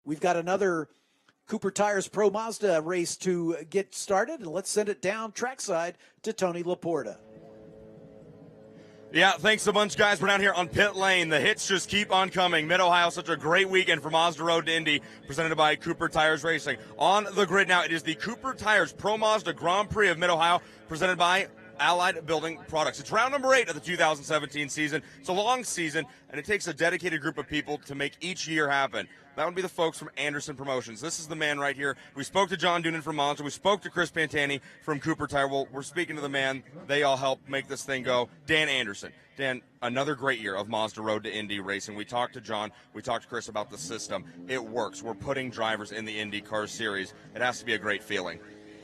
we've got another Cooper Tires Pro Mazda race to get started, and let's send it down trackside to Tony Laporta. Yeah, thanks a bunch, guys. We're down here on pit lane. The hits just keep on coming. Mid-Ohio, such a great weekend for Mazda Road to Indy, presented by Cooper Tires Racing. On the grid now, it is the Cooper Tires Pro Mazda Grand Prix of Mid-Ohio, presented by Allied Building Products. It's round number 8 of the 2017 season. It's a long season, and it takes a dedicated group of people to make each year happen. That would be the folks from Anderson Promotions. This is the man right here. We spoke to John Doonan from Mazda. We spoke to Chris Pantani from Cooper Tire. Well, we're speaking to the man. They all help make this thing go. Dan Anderson. Dan, another great year of Mazda Road to Indy racing. We talked to John. We talked to Chris about the system. It works. We're putting drivers in the IndyCar series. It has to be a great feeling.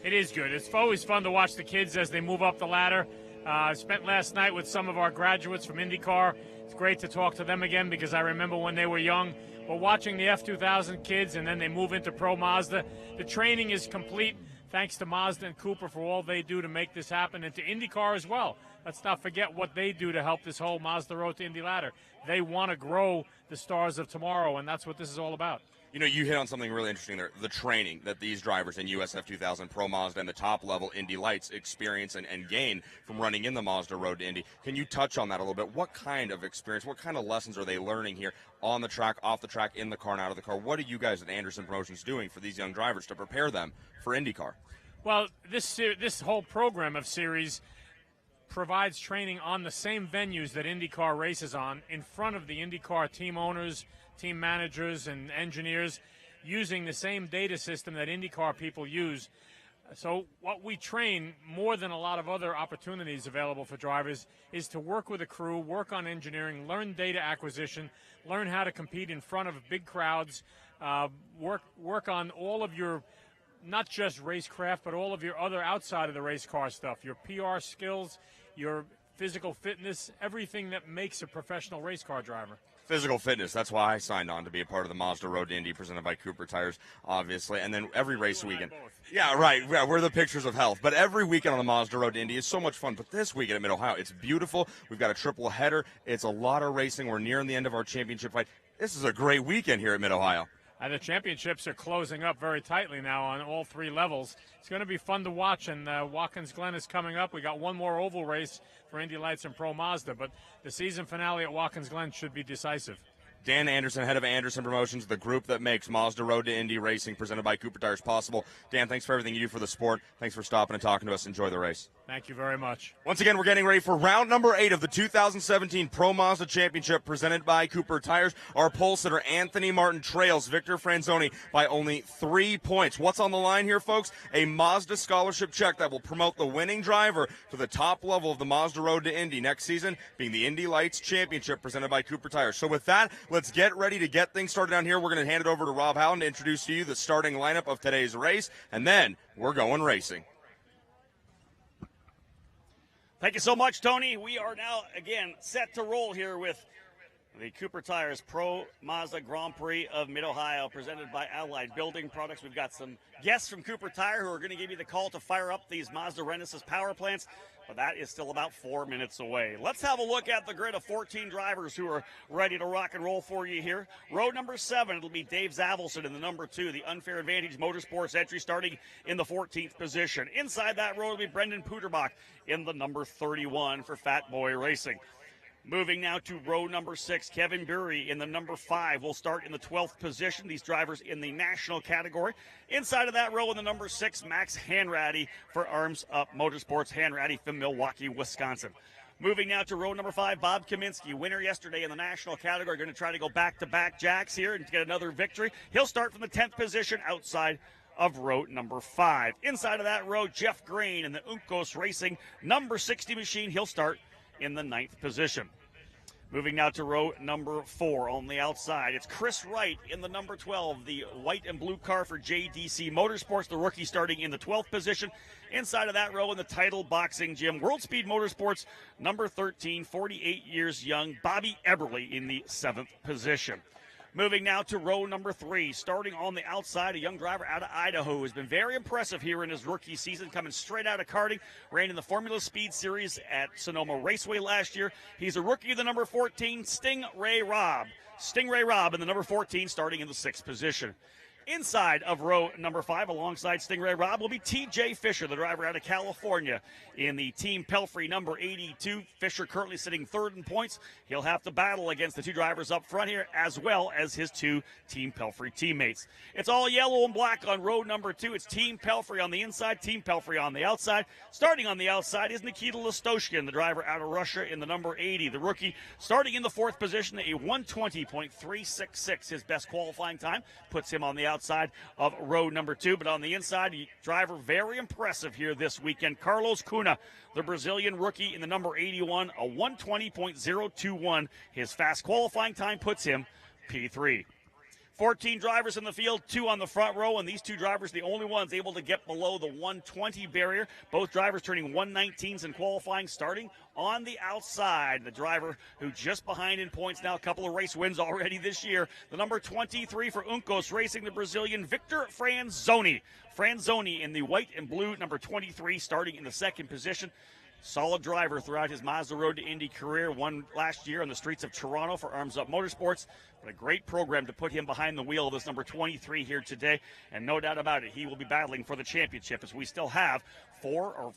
It is good. It's always fun to watch the kids as they move up the ladder. I spent last night with some of our graduates from IndyCar. It's great to talk to them again because I remember when they were young. But watching the F2000 kids and then they move into Pro Mazda, the training is complete thanks to Mazda and Cooper for all they do to make this happen, and to IndyCar as well. Let's not forget what they do to help this whole Mazda Road to Indy ladder. They want to grow the stars of tomorrow, and that's what this is all about. You know, you hit on something really interesting there, the training that these drivers in USF 2000, Pro Mazda, and the top-level Indy Lights experience and gain from running in the Mazda Road to Indy. Can you touch on that a little bit? What kind of experience, what kind of lessons are they learning here on the track, off the track, in the car, and out of the car? What are you guys at Anderson Promotions doing for these young drivers to prepare them for IndyCar? Well, this whole program of series provides training on the same venues that IndyCar races on, in front of the IndyCar team owners, team managers, and engineers, using the same data system that IndyCar people use. So what we train, more than a lot of other opportunities available for drivers, is to work with a crew, work on engineering, learn data acquisition, learn how to compete in front of big crowds, work on all of your, not just racecraft, but all of your other outside of the race car stuff, your PR skills, your physical fitness, everything that makes a professional race car driver. Physical fitness, that's why I signed on to be a part of the Mazda Road to Indy presented by Cooper Tires, obviously. And then every race weekend. Yeah, right. Yeah, we're the pictures of health. But every weekend on the Mazda Road to Indy is so much fun. But this weekend at Mid-Ohio, it's beautiful. We've got a triple header. It's a lot of racing. We're nearing the end of our championship fight. This is a great weekend here at Mid-Ohio. And the championships are closing up very tightly now on all three levels. It's going to be fun to watch, and Watkins Glen is coming up. We got one more oval race for Indy Lights and Pro Mazda, but the season finale at Watkins Glen should be decisive. Dan Anderson, head of Anderson Promotions, the group that makes Mazda Road to Indy racing presented by Cooper Tires possible. Dan, thanks for everything you do for the sport. Thanks for stopping and talking to us. Enjoy the race. Thank you very much. Once again, we're getting ready for round number 8 of the 2017 Pro Mazda Championship presented by Cooper Tires. Our pole sitter, Anthony Martin, trails Victor Franzoni by only 3 points. What's on the line here, folks? A Mazda scholarship check that will promote the winning driver to the top level of the Mazda Road to Indy next season, being the Indy Lights Championship presented by Cooper Tires. So with that, let's get ready to get things started down here. We're going to hand it over to Rob Howland to introduce to you the starting lineup of today's race, and then we're going racing. Thank you so much, Tony. We are now, again, set to roll here with the Cooper Tires Pro Mazda Grand Prix of Mid-Ohio, presented by Allied Building Products. We've got some guests from Cooper Tire who are going to give you the call to fire up these Mazda Renesas power plants, but that is still about 4 minutes away. Let's have a look at the grid of 14 drivers who are ready to rock and roll for you here. Row number 7, it'll be Dave Zavelson in the number 2, the Unfair Advantage Motorsports entry, starting in the 14th position. Inside that row will be Brendan Puterbach in the number 31 for Fat Boy Racing. Moving now to row number 6, Kevin Bury in the number 5 will start in the 12th position. These drivers in the national category. Inside of that row in the number 6, Max Hanratty for Arms Up Motorsports, Hanratty from Milwaukee, Wisconsin. Moving now to row number 5, Bob Kaminsky, winner yesterday in the national category, going to try to go back-to-back jacks here and get another victory. He'll start from the 10th position outside of row number 5. Inside of that row, Jeff Green in the Uncos Racing number 60 machine. He'll start in the 9th position. Moving now to row number 4 on the outside. It's Chris Wright in the number 12, the white and blue car for JDC Motorsports, the rookie starting in the 12th position. Inside of that row in the title boxing gym, World Speed Motorsports, number 13, 48 years young, Bobby Eberly in the 7th position. Moving now to row number 3, starting on the outside, a young driver out of Idaho who has been very impressive here in his rookie season, coming straight out of karting, ran in the Formula Speed Series at Sonoma Raceway last year. He's a rookie of the number 14, Sting Ray Robb. Stingray Robb in the number 14, starting in the 6th position. Inside of row number 5, alongside Stingray Robb, will be TJ Fisher, the driver out of California, in the Team Pelfrey number 82. Fisher currently sitting 3rd in points. He'll have to battle against the 2 drivers up front here, as well as his 2 Team Pelfrey teammates. It's all yellow and black on row number 2. It's Team Pelfrey on the inside, Team Pelfrey on the outside. Starting on the outside is Nikita Listoshkin, the driver out of Russia, in the number 80. The rookie starting in the 4th position, a 120.366. His best qualifying time puts him on the outside of row number 2, but on the inside, driver very impressive here this weekend. Carlos Cunha, the Brazilian rookie, in the number 81, a 120.021. His fast qualifying time puts him P3. 14 drivers in the field, 2 on the front row, and these 2 drivers the only ones able to get below the 120 barrier. Both drivers turning 119s in qualifying, starting on the outside. The driver who just behind in points now, a couple of race wins already this year. The number 23 for Uncos Racing, the Brazilian Victor Franzoni. Franzoni in the white and blue, number 23, starting in the 2nd position. Solid driver throughout his Mazda Road to Indy career. Won last year on the streets of Toronto for Arms Up Motorsports. But a great program to put him behind the wheel of this number 23 here today. And no doubt about it, he will be battling for the championship, as we still have 4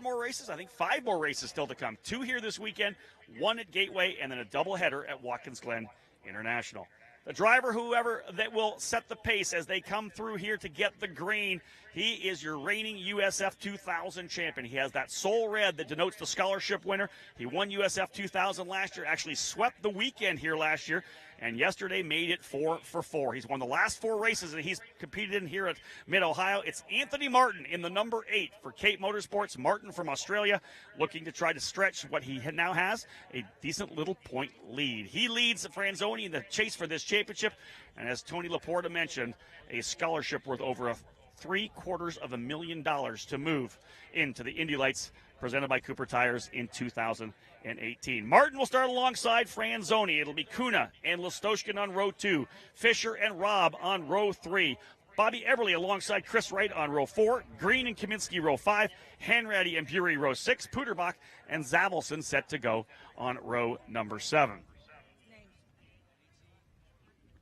more races. I think 5 more races still to come. 2 here this weekend, 1 at Gateway, and then a doubleheader at Watkins Glen International. The driver, whoever that will set the pace as they come through here to get the green, he is your reigning USF 2000 champion. He has that soul red that denotes the scholarship winner. He won USF 2000 last year, actually swept the weekend here last year, and yesterday made it 4 for 4. He's won the last 4 races that he's competed in here at Mid-Ohio. It's Anthony Martin in the number 8 for Cape Motorsports. Martin from Australia, looking to try to stretch what he now has, a decent little point lead. He leads Franzoni in the chase for this championship, and as Tony Laporta mentioned, a scholarship worth over $750,000 to move into the Indy Lights presented by Cooper Tires in 2018. Martin will start alongside Franzoni. It'll be Cunha and Listoshkin on row 2, Fisher and Robb on row 3, Bobby Eberle alongside Chris Wright on row 4, Green and Kaminsky row 5, Hanratty and Bury row 6, Puderbach and Zavelson set to go on row number 7.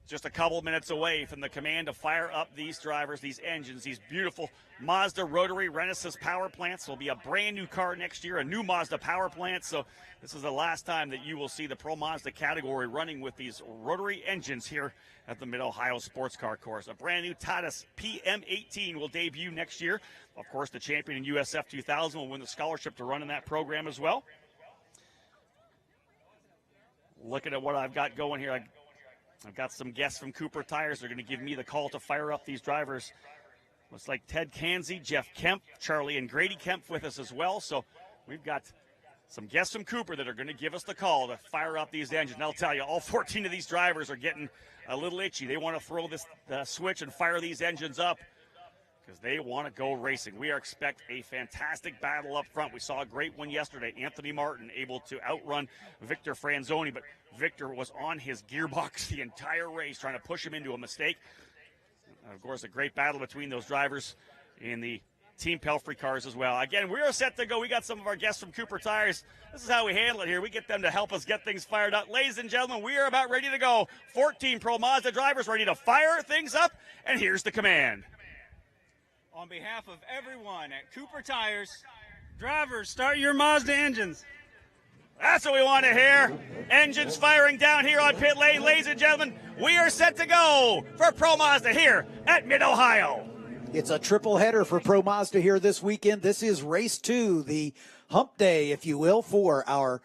Just a couple minutes away from the command to fire up these drivers, these engines, these beautiful Mazda rotary Renesas power plants. Will be a brand new car next year, a new Mazda power plant. So this is the last time that you will see the Pro Mazda category running with these rotary engines here at the Mid-Ohio Sports Car Course. A brand new Tatis PM18 will debut next year. Of course, the champion in USF 2000 will win the scholarship to run in that program as well. Looking at what I've got going here, I've got some guests from Cooper Tires. They're going to give me the call to fire up these drivers. Looks like Ted Kanzi, Jeff Kemp, Charlie and Grady Kemp with us as well. So we've got some guests from Cooper that are going to give us the call to fire up these engines. And I'll tell you, all 14 of these drivers are getting a little itchy. They want to throw this switch and fire these engines up because they want to go racing. We expect a fantastic battle up front. We saw a great one yesterday. Anthony Martin able to outrun Victor Franzoni, but Victor was on his gearbox the entire race, trying to push him into a mistake. Of course, a great battle between those drivers in the Team Pelfrey cars as well. Again, we are set to go. We got some of our guests from Cooper Tires. This is how we handle it here. We get them to help us get things fired up. Ladies and gentlemen, we are about ready to go. 14 Pro Mazda drivers ready to fire things up, and here's the command. On behalf of everyone at Cooper Tires, drivers, start your Mazda engines. That's what we want to hear. Engines firing down here on pit lane. Ladies and gentlemen, we are set to go for Pro Mazda here at Mid-Ohio. It's a triple header for Pro Mazda here this weekend. This is race 2, the hump day, if you will, for our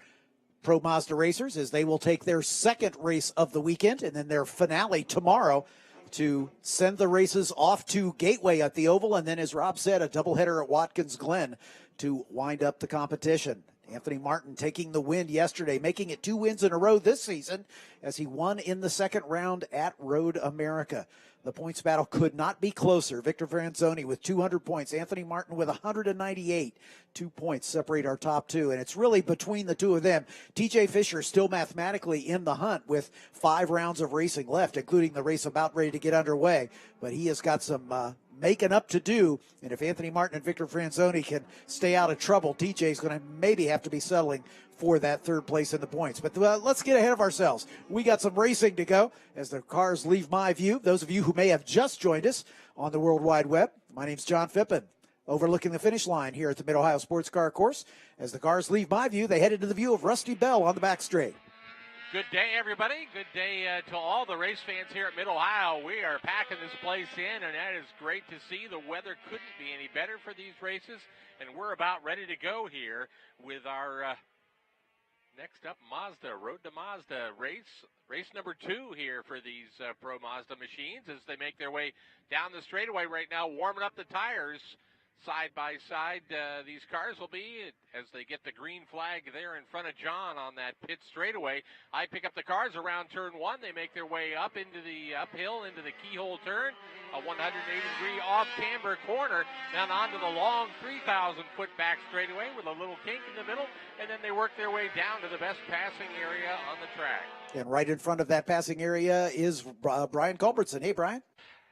Pro Mazda racers, as they will take their second race of the weekend and then their finale tomorrow to send the races off to Gateway at the Oval, and then, as Rob said, a doubleheader at Watkins Glen to wind up the competition. Anthony Martin taking the win yesterday, making it 2 wins in a row this season as he won in the second round at Road America. The points battle could not be closer. Victor Franzoni with 200 points. Anthony Martin with 198. 2 points separate our top 2, and it's really between the 2 of them. TJ Fisher still mathematically in the hunt with 5 rounds of racing left, including the race about ready to get underway. But he has got some making up to do. And if Anthony Martin and Victor Franzoni can stay out of trouble, TJ's going to maybe have to be settling for that third place in the points. But let's get ahead of ourselves. We got some racing to go as the cars leave my view. Those of you who may have just joined us on the World Wide Web, my name's John Phippen, overlooking the finish line here at the Mid-Ohio Sports Car Course. As the cars leave my view, they head into the view of Rusty Bell on the back straight. Good day, everybody. Good day to all the race fans here at Mid-Ohio. We are packing this place in, and that is great to see. The weather couldn't be any better for these races, and we're about ready to go here with our next up Mazda, Road to Mazda race number 2 here for these Pro Mazda machines as they make their way down the straightaway right now, warming up the tires. Side by side, these cars will be as they get the green flag there in front of John on that pit straightaway. I pick up the cars around turn 1. They make their way up into the uphill, into the keyhole turn, a 180-degree off-camber corner, then onto the long 3,000-foot back straightaway with a little kink in the middle, and then they work their way down to the best passing area on the track. And right in front of that passing area is Brian Culbertson. Hey, Brian.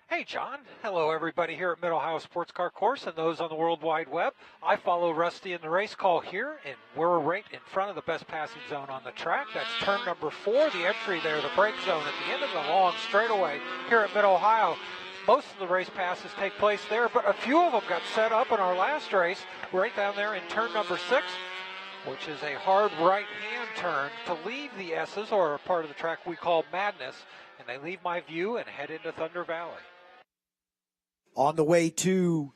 Hey, John. Hello, everybody here at Mid-Ohio Sports Car Course and those on the World Wide Web. I follow Rusty in the race call here, and we're right in front of the best passing zone on the track. That's turn number 4, the entry there, the brake zone at the end of the long straightaway here at Mid-Ohio. Most of the race passes take place there, but a few of them got set up in our last race right down there in turn number 6, which is a hard right-hand turn to leave the S's, or a part of the track we call Madness, and they leave my view and head into Thunder Valley. On the way to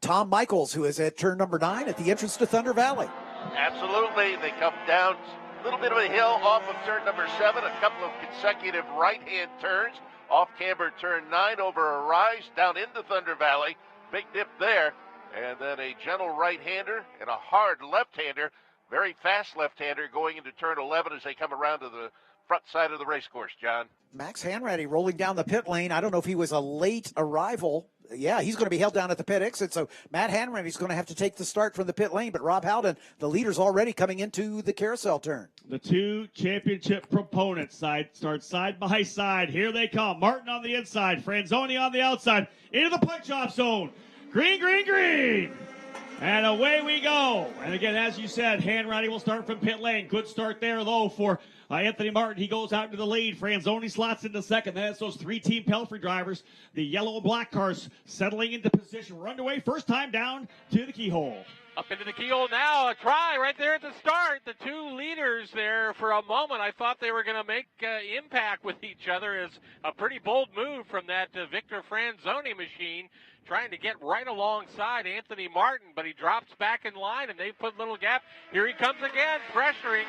Tom Michaels, who is at turn number 9 at the entrance to Thunder Valley. Absolutely. They come down a little bit of a hill off of turn number 7, a couple of consecutive right-hand turns, off camber turn 9 over a rise down into Thunder Valley. Big dip there. And then a gentle right-hander and a hard left-hander, very fast left-hander going into turn 11 as they come around to the front side of the race course, John. Max Hanratty rolling down the pit lane. I don't know if he was a late arrival. Yeah, he's going to be held down at the pit exit, so Matt Hanratty's going to have to take the start from the pit lane, but Rob Howden, the leader's already coming into the carousel turn. The two championship proponents start side by side. Here they come. Martin on the inside, Franzoni on the outside, into the punch-off zone. Green, green, green. And away we go. And again, as you said, Hanratty will start from pit lane. Good start there, though, for Anthony Martin. He goes out into the lead. Franzoni slots into second. That's those 3 Team Pelfrey drivers. The yellow and black cars settling into position. We're underway. First time down to the keyhole. Up into the keyhole now, a try right there at the start. The 2 leaders there for a moment. I thought they were going to make impact with each other. As a pretty bold move from that Victor Franzoni machine, trying to get right alongside Anthony Martin, but he drops back in line, and they've put a little gap. Here he comes again, pressuring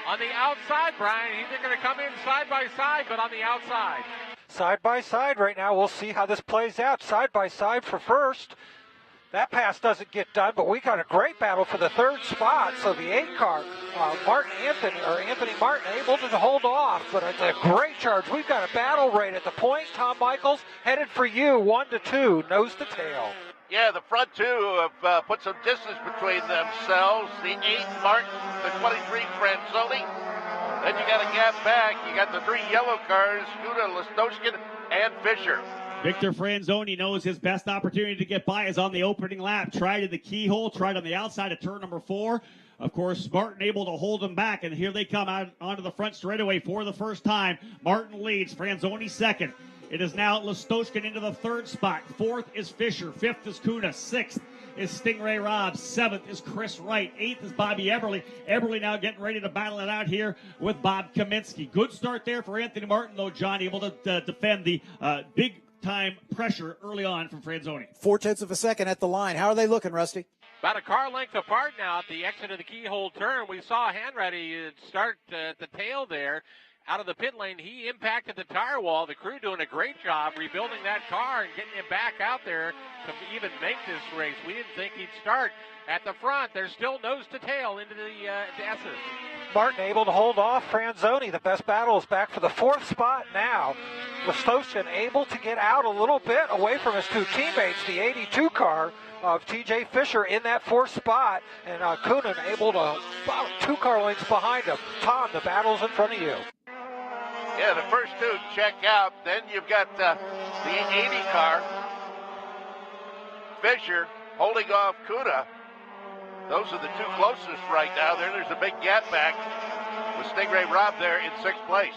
on the outside, Brian. He's going to come in side by side, but on the outside. Side by side right now. We'll see how this plays out. Side by side for first. That pass doesn't get done, but we got a great battle for the 3rd spot. So the 8 car, Anthony Martin able to hold off, but it's a great charge. We've got a battle right at the point. Tom Michaels headed for you, 1-2, nose to tail. Yeah, the front 2 have put some distance between themselves. The 8 Martin, the 23 Franzoni. Then you got a gap back. You got the 3 yellow cars, Skuda, Listowskin, and Fisher. Victor Franzoni knows his best opportunity to get by is on the opening lap. Tried in the keyhole, tried on the outside of turn number 4. Of course, Martin able to hold him back, and here they come out onto the front straightaway for the first time. Martin leads, Franzoni second. It is now Listowskin into the 3rd spot. 4th is Fisher. 5th is Kuna. 6th is Stingray Robb. 7th is Chris Wright. 8th is Bobby Eberly. Eberly now getting ready to battle it out here with Bob Kaminsky. Good start there for Anthony Martin, though, John, able to defend the big time pressure early on from Franzoni. 0.4 of a second at the line. How are they looking, Rusty? About a car length apart now at the exit of the keyhole turn. We saw Hanratty start at the tail there. Out of the pit lane, he impacted the tire wall. The crew doing a great job rebuilding that car and getting him back out there to even make this race. We didn't think he'd start at the front. They're still nose to tail into the S's. Martin able to hold off Franzoni. The best battle is back for the 4th spot now. Listowskin able to get out a little bit away from his 2 teammates, the 82 car of TJ Fisher in that 4th spot, and Coonan able to about 2 car lengths behind him. Tom, the battle's in front of you. Yeah, the first 2 check out. Then you've got the 80 car. Fisher holding off Kuna. Those are the two closest right now. There's a big gap back with Stingray Rob there in 6th place.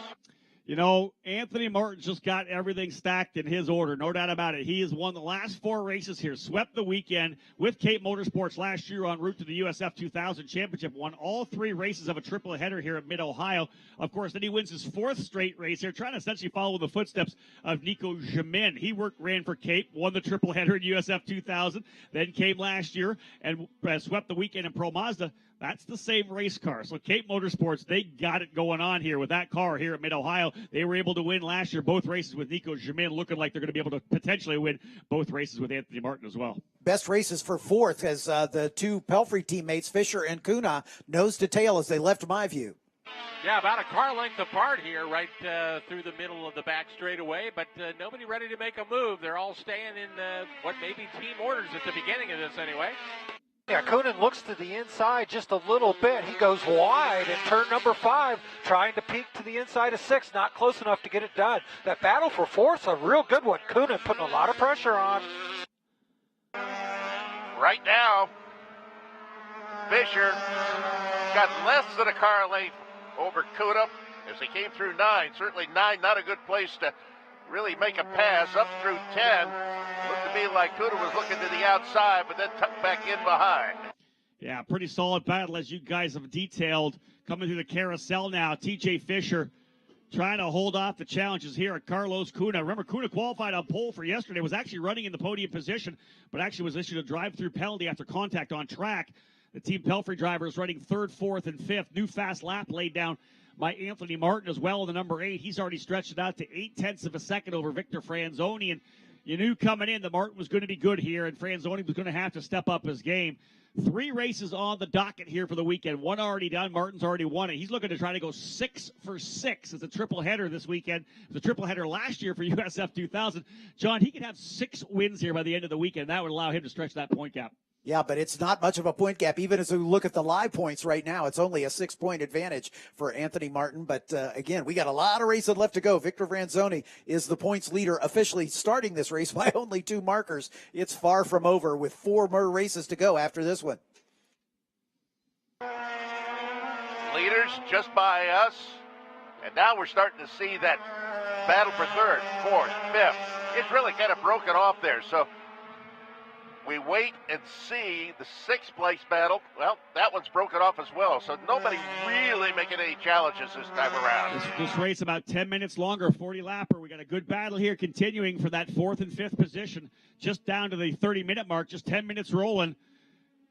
You know, Anthony Martin just got everything stacked in his order, no doubt about it. He has won the last 4 races here, swept the weekend with Cape Motorsports last year en route to the USF 2000 Championship, won all 3 races of a triple header here at Mid-Ohio. Of course, then he wins his 4th straight race here, trying to essentially follow the footsteps of Nico Jamin. He ran for Cape, won the triple header in USF 2000, then came last year and swept the weekend in Pro Mazda. That's the same race car. So Cape Motorsports, they got it going on here with that car here at Mid-Ohio. They were able to win last year both races with Nico Jamin, looking like they're going to be able to potentially win both races with Anthony Martin as well. Best races for 4th as the 2 Pelfrey teammates, Fisher and Kuna, nose to tail as they left my view. Yeah, about a car length apart here, right through the middle of the back straightaway, but nobody ready to make a move. They're all staying in what may be team orders at the beginning of this anyway. Yeah, Coonan looks to the inside just a little bit. He goes wide in turn number 5, trying to peek to the inside of 6, not close enough to get it done. That battle for 4th's a real good one. Coonan putting a lot of pressure on. Right now, Fisher got less than a car length over Kuna as he came through 9. Certainly 9, not a good place to really make a pass. Up through 10. Looked to me like Kuna was looking to the outside, but then tucked back in behind. Yeah, pretty solid battle as you guys have detailed. Coming through the carousel now, TJ Fisher trying to hold off the challenges here at Carlos Kuna. Remember, Kuna qualified on pole for yesterday, was actually running in the podium position, but actually was issued a drive-through penalty after contact on track. The Team Pelfrey driver is running 3rd, 4th, and 5th. New fast lap laid down by Anthony Martin as well in the number 8. He's already stretched it out to 0.8 of a second over Victor Franzoni, and you knew coming in that Martin was going to be good here, and Franzoni was going to have to step up his game. 3 races on the docket here for the weekend. 1 already done. Martin's already won it. He's looking to try to go 6 for 6 as a triple header this weekend. It was a triple header last year for USF 2000. John, he could have 6 wins here by the end of the weekend. That would allow him to stretch that point gap. Yeah, but it's not much of a point gap. Even as we look at the live points right now, it's only a 6-point advantage for Anthony Martin. But again, we got a lot of races left to go. Victor Franzoni is the points leader, officially starting this race by only 2 markers. It's far from over with 4 more races to go after this one. Leaders just by us. And now we're starting to see that battle for 3rd, 4th, 5th. It's really kind of broken off there. So we wait and see the 6th place battle. Well, that one's broken off as well. So nobody really making any challenges this time around. This race about 10 minutes longer, 40 lapper. We got a good battle here continuing for that 4th and 5th position. Just down to the 30-minute mark, just 10 minutes rolling.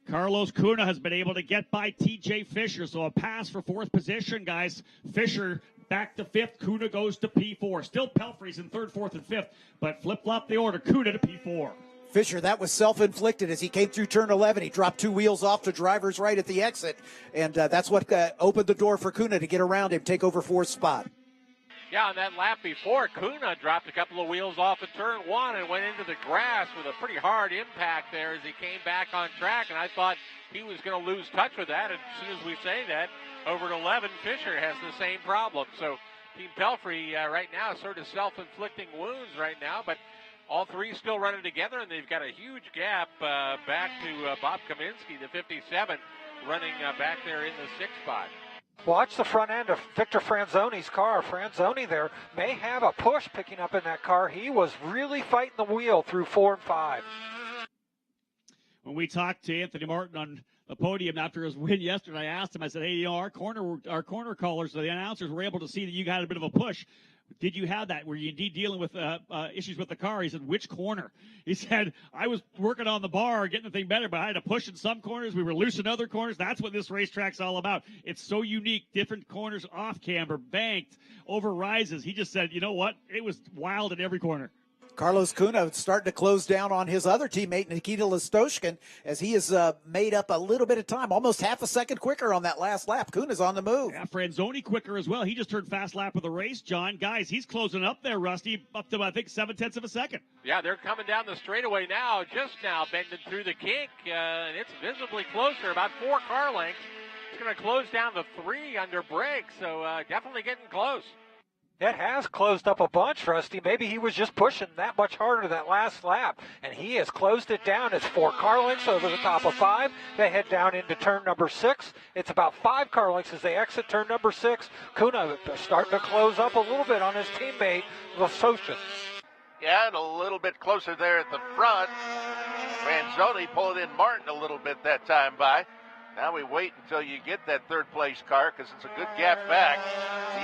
Carlos Kuna has been able to get by TJ Fisher. So a pass for 4th position, guys. Fisher back to 5th. Kuna goes to P4. Still Pelfrey's in 3rd, 4th, and 5th. But flip-flop the order. Kuna to P4. Fisher, that was self-inflicted as he came through turn 11. He dropped 2 wheels off to driver's right at the exit, and that's what opened the door for Kuna to get around him, take over 4th spot. Yeah, on that lap before, Kuna dropped a couple of wheels off at turn 1 and went into the grass with a pretty hard impact there as he came back on track, and I thought he was going to lose touch with that. And as soon as we say that, over at 11, Fisher has the same problem. So Team Pelfrey right now sort of self-inflicting wounds right now, but all 3 still running together, and they've got a huge gap back to Bob Kaminsky, the 57, running back there in the 6th spot. Watch the front end of Victor Franzoni's car. Franzoni there may have a push picking up in that car. He was really fighting the wheel through 4 and 5. When we talked to Anthony Martin on the podium after his win yesterday, I asked him, I said, hey, you know, our corner callers, the announcers were able to see that you got a bit of a push. Did you have that? Were you indeed dealing with issues with the car? He said, which corner? He said, I was working on the bar, getting the thing better, but I had to push in some corners. We were loose in other corners. That's what this racetrack's all about. It's so unique. Different corners off camber, banked, over rises. He just said, you know what? It was wild in every corner. Carlos Kuna starting to close down on his other teammate, Nikita Listoshkin, as he has made up a little bit of time, almost half a second quicker on that last lap. Kuna's on the move. Yeah, Franzoni quicker as well. He just turned fast lap of the race, John. Guys, he's closing up there, Rusty, up to, I think, 0.7 of a second. Yeah, they're coming down the straightaway now, just now bending through the kink, and it's visibly closer, about 4 car lengths. It's going to close down to 3 under brakes, so definitely getting close. It has closed up a bunch, Rusty. Maybe he was just pushing that much harder that last lap, and he has closed it down. It's 4 car lengths over the top of 5. They head down into turn number 6. It's about 5 car lengths as they exit turn number 6. Kuna starting to close up a little bit on his teammate, Lasoshin. Yeah, and a little bit closer there at the front. Franzoni pulling in Martin a little bit that time by. Now we wait until you get that third place car because it's a good gap back. The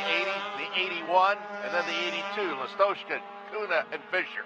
80, the 81, and then the 82. Lastoshka, Kuna, and Fisher.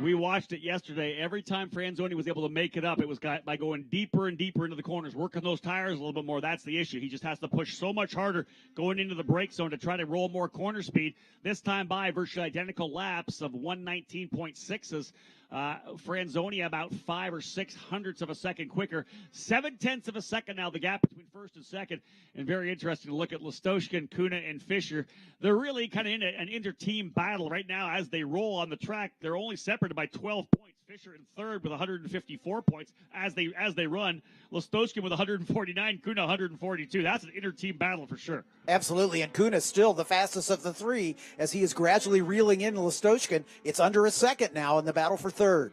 We watched it yesterday. Every time Franzoni was able to make it up, it was by going deeper and deeper into the corners, working those tires a little bit more. That's the issue. He just has to push so much harder going into the brake zone to try to roll more corner speed. This time by virtually identical laps of 119.6s. Franzoni about 5 or 6 hundredths of a second quicker. 7/10 of a second now, the gap between first and second. And very interesting to look at Lastoshkin, Kuna, and Fisher. They're really kind of in an inter-team battle right now as they roll on the track. They're only separated by 12 points. Fisher in third with 154 points as they run. Lastoshkin with 149, Kuna 142. That's an inter-team battle for sure. Absolutely, and Kuna's still the fastest of the three as he is gradually reeling in Lastoshkin. It's under a second now in the battle for third.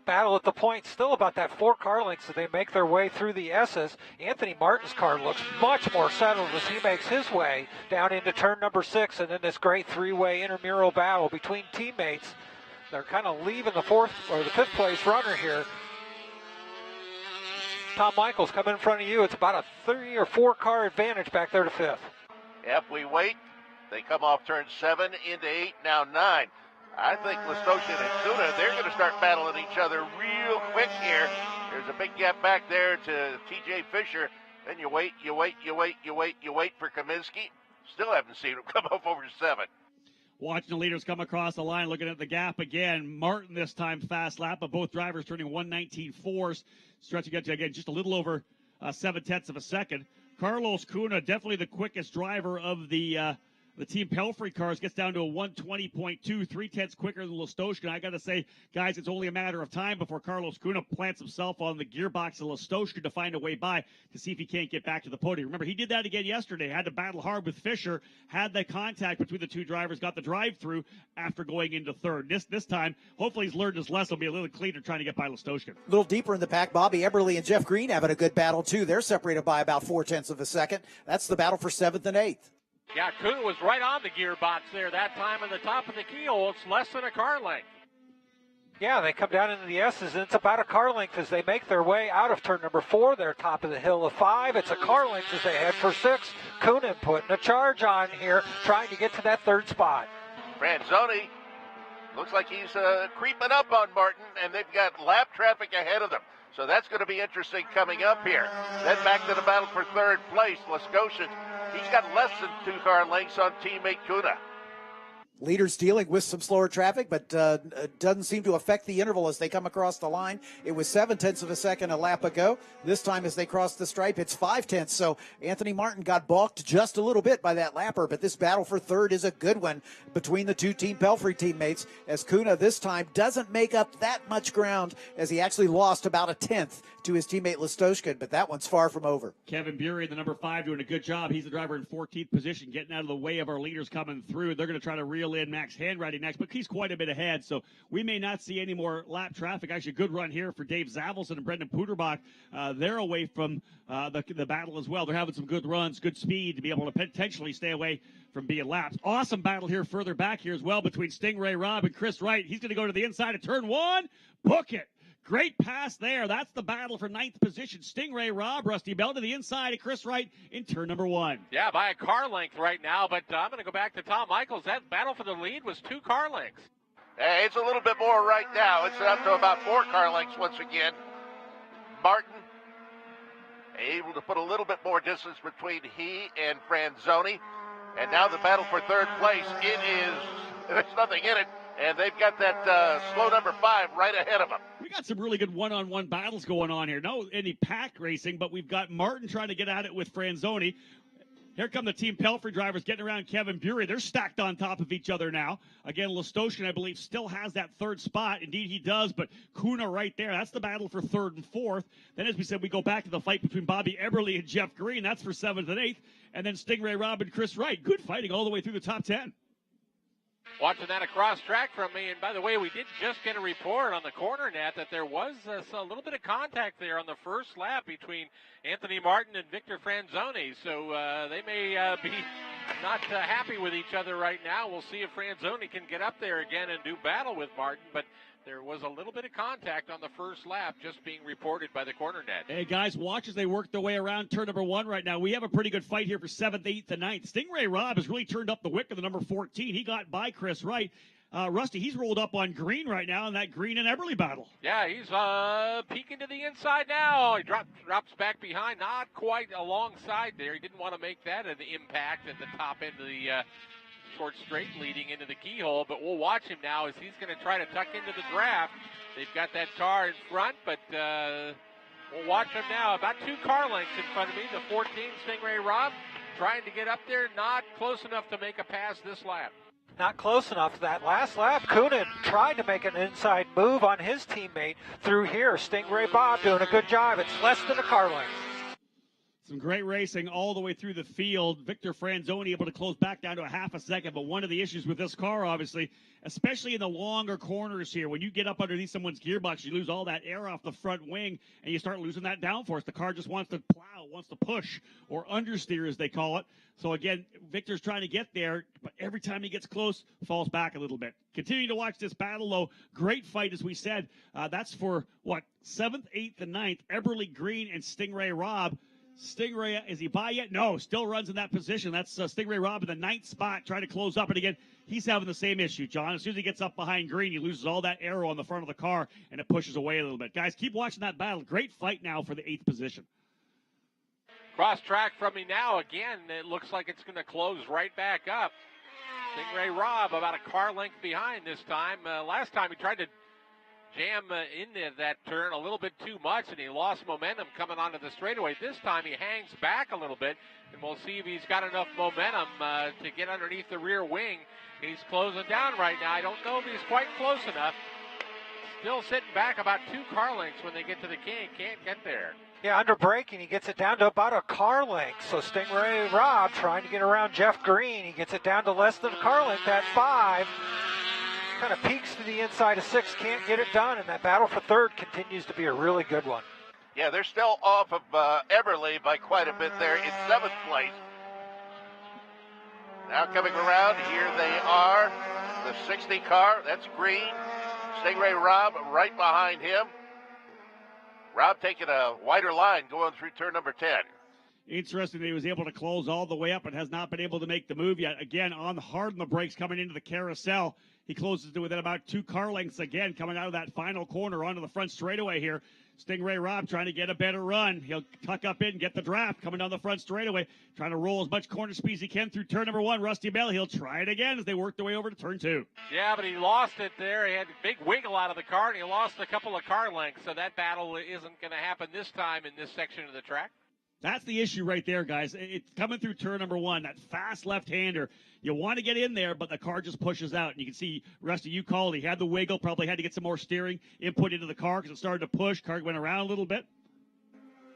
Battle at the point, still about that 4 car lengths as they make their way through the S's. Anthony Martin's car looks much more settled as he makes his way down into turn number 6, and then this great 3-way intramural battle between teammates. They're kind of leaving the 4th or the 5th place runner here. Tom Michaels coming in front of you. It's about a 3 or 4 car advantage back there to 5th. If we wait, they come off turn 7 into 8, now 9. I think Lastoshin and Kuna, they're going to start battling each other real quick here. There's a big gap back there to TJ Fisher. Then you wait for Kaminsky. Still haven't seen him come up over 7. Watching the leaders come across the line, looking at the gap again. Martin this time fast lap, but both drivers turning 119.4s, stretching out to, again, just a little over 7/10 of a second. Carlos Kuna, definitely the quickest driver of the Team Pelfrey cars, gets down to a 120.2, 3/10 quicker than Lastoshkin. I got to say, guys, it's only a matter of time before Carlos Kuna plants himself on the gearbox of Lastoshkin to find a way by to see if he can't get back to the podium. Remember, he did that again yesterday, had to battle hard with Fisher, had the contact between the two drivers, got the drive-through after going into third. This time, hopefully he's learned his lesson, will be a little cleaner trying to get by Lastoshkin. A little deeper in the pack, Bobby Eberly and Jeff Green having a good battle, too. They're separated by about 4/10 of a second. That's the battle for 7th and 8th. Yeah, Kuna was right on the gearbox there that time on the top of the keyhole. It's less than a car length. Yeah, they come down into the S's, and it's about a car length as they make their way out of turn number 4. They're top of the hill of 5. It's a car length as they head for 6. Kuna putting a charge on here, trying to get to that 3rd spot. Franzoni looks like he's creeping up on Martin, and they've got lap traffic ahead of them. So that's going to be interesting coming up here. Then back to the battle for 3rd place. Laskoshin, he's got less than 2 car lengths on teammate Kuna. Leaders dealing with some slower traffic, but doesn't seem to affect the interval as they come across the line. It was 7/10 of a second a lap ago. This time as they cross the stripe, it's 5/10. So Anthony Martin got balked just a little bit by that lapper, but this battle for third is a good one between the two Team Pelfrey teammates as Kuna this time doesn't make up that much ground as he actually lost about 1/10 to his teammate Lastoshkin, but that one's far from over. Kevin Bury, the number 5, doing a good job. He's the driver in 14th position, getting out of the way of our leaders coming through. They're going to try to reel in Max Handwriting next, but he's quite a bit ahead, so we may not see any more lap traffic. Actually, a good run here for Dave Zavelson and Brendan Puderbach. They're away from the battle as well. They're having some good runs, good speed to be able to potentially stay away from being lapped. Awesome battle here further back here as well between Stingray Robb and Chris Wright. He's going to go to the inside of turn 1. Book it. Great pass there. That's the battle for 9th position. Stingray Robb, Rusty Bell to the inside of Chris Wright in turn number 1. Yeah, by a car length right now, but I'm going to go back to Tom Michaels. That battle for the lead was 2 car lengths. It's a little bit more right now. It's up to about 4 car lengths once again. Martin able to put a little bit more distance between he and Franzoni. And now the battle for 3rd place. There's nothing in it. And they've got that slow number 5 right ahead of them. We got some really good one-on-one battles going on here. No any pack racing, but we've got Martin trying to get at it with Franzoni. Here come the Team Pelfrey drivers getting around Kevin Bury. They're stacked on top of each other now. Again, Lestoshin, I believe, still has that third spot. Indeed, he does, but Kuna right there. That's the battle for third and fourth. Then, as we said, we go back to the fight between Bobby Eberle and Jeff Green. That's for seventh and eighth. And then Stingray Robb and Chris Wright. Good fighting all the way through the top 10. Watching that across track from me, and by the way, we did just get a report on the corner net that there was a little bit of contact there on the first lap between Anthony Martin and Victor Franzoni, so they may be not happy with each other right now. We'll see if Franzoni can get up there again and do battle with Martin, but there was a little bit of contact on the first lap just being reported by the corner net. Hey, guys, watch as they work their way around turn number 1 right now. We have a pretty good fight here for 7th, 8th, and 9th. Stingray Robb has really turned up the wick of the number 14. He got by Chris Wright. Rusty, he's rolled up on Green right now in that Green and Eberle battle. Yeah, he's peeking to the inside now. He drops back behind, not quite alongside there. He didn't want to make that an impact at the top end of the short straight leading into the keyhole, but we'll watch him now as he's going to try to tuck into the draft. They've got that car in front, but we'll watch him now. About 2 car lengths in front of me. The 14, Stingray Robb, trying to get up there, not close enough to make a pass this lap. Not close enough. That last lap, Coonan tried to make an inside move on his teammate through here. Stingray Bob doing a good job. It's less than a car length. Some great racing all the way through the field. Victor Franzoni able to close back down to a half a second, but one of the issues with this car, obviously, especially in the longer corners here, when you get up underneath someone's gearbox, you lose all that air off the front wing, and you start losing that downforce. The car just wants to plow, wants to push, or understeer, as they call it. So, again, Victor's trying to get there, but every time he gets close, falls back a little bit. Continue to watch this battle, though. Great fight, as we said. That's for, 7th, 8th, and 9th. Eberle, Green, and Stingray Robb. Stingray, is he by yet? No, still runs in that position. That's Stingray Robb in the 9th spot, trying to close up. And again, he's having the same issue, John. As soon as he gets up behind Green, he loses all that aero on the front of the car, and it pushes away a little bit. Guys, keep watching that battle. Great fight now for the 8th position. Cross track from me now. Again, it looks like it's going to close right back up. Stingray Robb about a car length behind this time. Last time he tried to jam into that turn a little bit too much, and he lost momentum coming onto the straightaway. This time he hangs back a little bit, and we'll see if he's got enough momentum to get underneath the rear wing. He's closing down right now. I don't know if he's quite close enough. Still sitting back about 2 car lengths when they get to the king. Can't get there. Yeah, under braking, he gets it down to about a car length. So Stingray Robb trying to get around Jeff Green. He gets it down to less than a car length at 5. Kind of peeks to the inside of 6, can't get it done, and that battle for third continues to be a really good one. Yeah, they're still off of Eberle by quite a bit there in 7th place. Now coming around, here they are, the 60 car, that's Green. Stingray Robb right behind him. Robb taking a wider line going through turn number 10. Interesting that he was able to close all the way up and has not been able to make the move yet. Again, hard on the brakes coming into the carousel. He closes to within about 2 car lengths again, coming out of that final corner onto the front straightaway here. Stingray Robb trying to get a better run. He'll tuck up in, get the draft, coming down the front straightaway, trying to roll as much corner speed as he can through turn number 1. Rusty Bell, he'll try it again as they work their way over to turn 2. Yeah, but he lost it there. He had a big wiggle out of the car, and he lost a couple of car lengths, so that battle isn't going to happen this time in this section of the track. That's the issue right there, guys. It's coming through turn number 1, that fast left-hander. You want to get in there, but the car just pushes out. And you can see, Rusty, you called. He had the wiggle, probably had to get some more steering input into the car because it started to push. Car went around a little bit.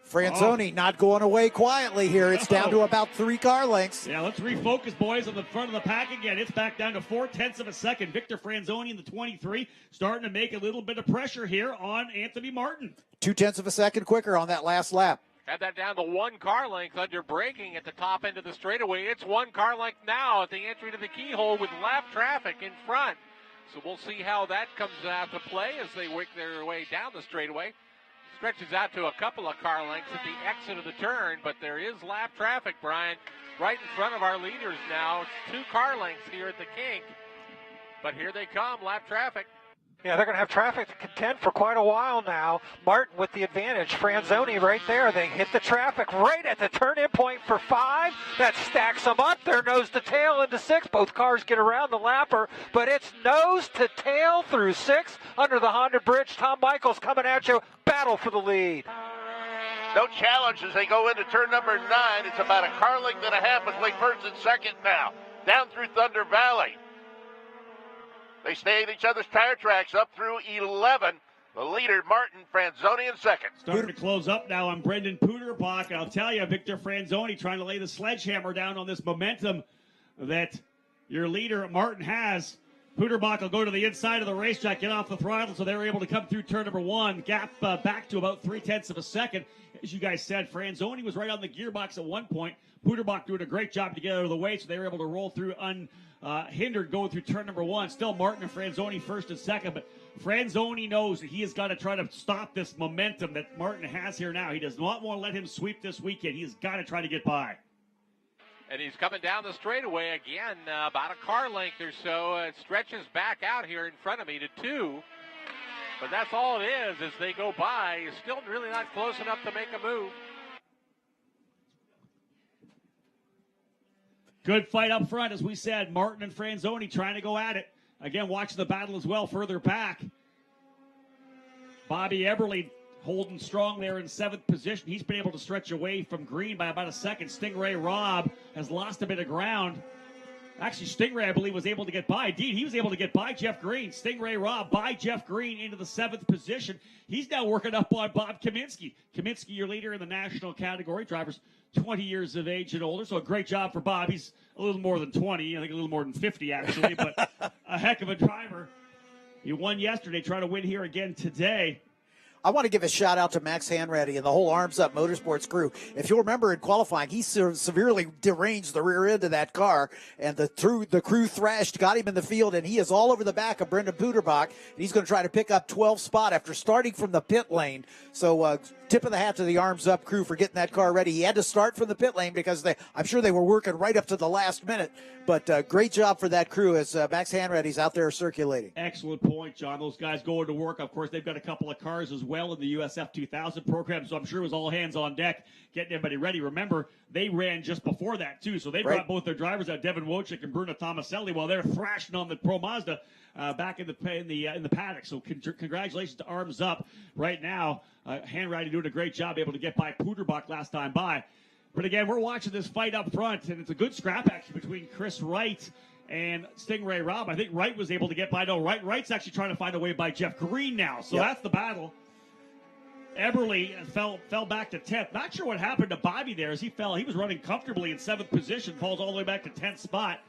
Franzoni not going away quietly here. It's down to about 3 car lengths. Yeah, let's refocus, boys, on the front of the pack again. It's back down to 0.4 of a second. Victor Franzoni in the 23, starting to make a little bit of pressure here on Anthony Martin. 0.2 of a second quicker on that last lap. Had that down to 1 car length under braking at the top end of the straightaway. It's 1 car length now at the entry to the keyhole with lap traffic in front. So we'll see how that comes out to play as they work their way down the straightaway. Stretches out to a couple of car lengths at the exit of the turn, but there is lap traffic, Brian, right in front of our leaders now. It's 2 car lengths here at the kink, but here they come, lap traffic. Yeah, they're going to have traffic to contend for quite a while now. Martin with the advantage. Franzoni right there. They hit the traffic right at the turn-in point for 5. That stacks them up. They're nose to tail into 6. Both cars get around the lapper, but it's nose to tail through 6 under the Honda bridge. Tom Michaels coming at you. Battle for the lead. No challenge as they go into turn number 9. It's about a car length and a half between first and second now. Down through Thunder Valley. They stay at each other's tire tracks up through 11. The leader, Martin Franzoni, in second. Starting to close up now on Brendan Puderbach. I'll tell you, Victor Franzoni trying to lay the sledgehammer down on this momentum that your leader, Martin, has. Puderbach will go to the inside of the racetrack, get off the throttle, so they're able to come through turn number 1. Gap back to about 0.3 of a second. As you guys said, Franzoni was right on the gearbox at one point. Puderbach doing a great job to get out of the way, so they were able to roll through unhindered going through turn number 1. Still Martin and Franzoni first and second, but Franzoni knows that he has got to try to stop this momentum that Martin has here now. He does not want to let him sweep this weekend. He's got to try to get by. And he's coming down the straightaway again, about a car length or so. It stretches back out here in front of me to 2. But that's all it is as they go by. He's still really not close enough to make a move. Good fight up front, as we said. Martin and Franzoni trying to go at it. Again, watching the battle as well further back. Bobby Eberle holding strong there in 7th position. He's been able to stretch away from Green by about a second. Stingray Robb has lost a bit of ground. Actually, Stingray, I believe, was able to get by. Indeed, he was able to get by Jeff Green. Stingray Robb by Jeff Green into the 7th position. He's now working up on Bob Kaminsky. Kaminsky, your leader in the national category. Drivers 20 years of age and older. So a great job for Bob. He's a little more than 20. I think a little more than 50, actually. But a heck of a driver. He won yesterday. Trying to win here again today. I want to give a shout out to Max Hanratty and the whole Arms Up Motorsports crew. If you'll remember in qualifying, he severely deranged the rear end of that car, and the crew thrashed, got him in the field, and he is all over the back of Brendan Puderbach. And he's going to try to pick up 12th spot after starting from the pit lane. So tip of the hat to the Arms Up crew for getting that car ready. He had to start from the pit lane because I'm sure they were working right up to the last minute. But great job for that crew as Max Hanratty's out there circulating. Excellent point, John. Those guys going to work. Of course, they've got a couple of cars as well in the USF 2000 program, so I'm sure it was all hands on deck getting everybody ready. Remember, they ran just before that, too, so they brought both their drivers out, Devin Wojcik and Bruno Tomaselli, while they're thrashing on the Pro Mazda back in the paddock. So congratulations to Arms Up right now. Hanratty doing a great job, able to get by Puderbach last time by. But again, we're watching this fight up front, and it's a good scrap action between Chris Wright and Stingray Robb. I think Wright was able to get by. No, Wright's actually trying to find a way by Jeff Green now. So that's the battle. Eberle fell back to 10th. Not sure what happened to Bobby there as he fell. He was running comfortably in 7th position, falls all the way back to 10th spot.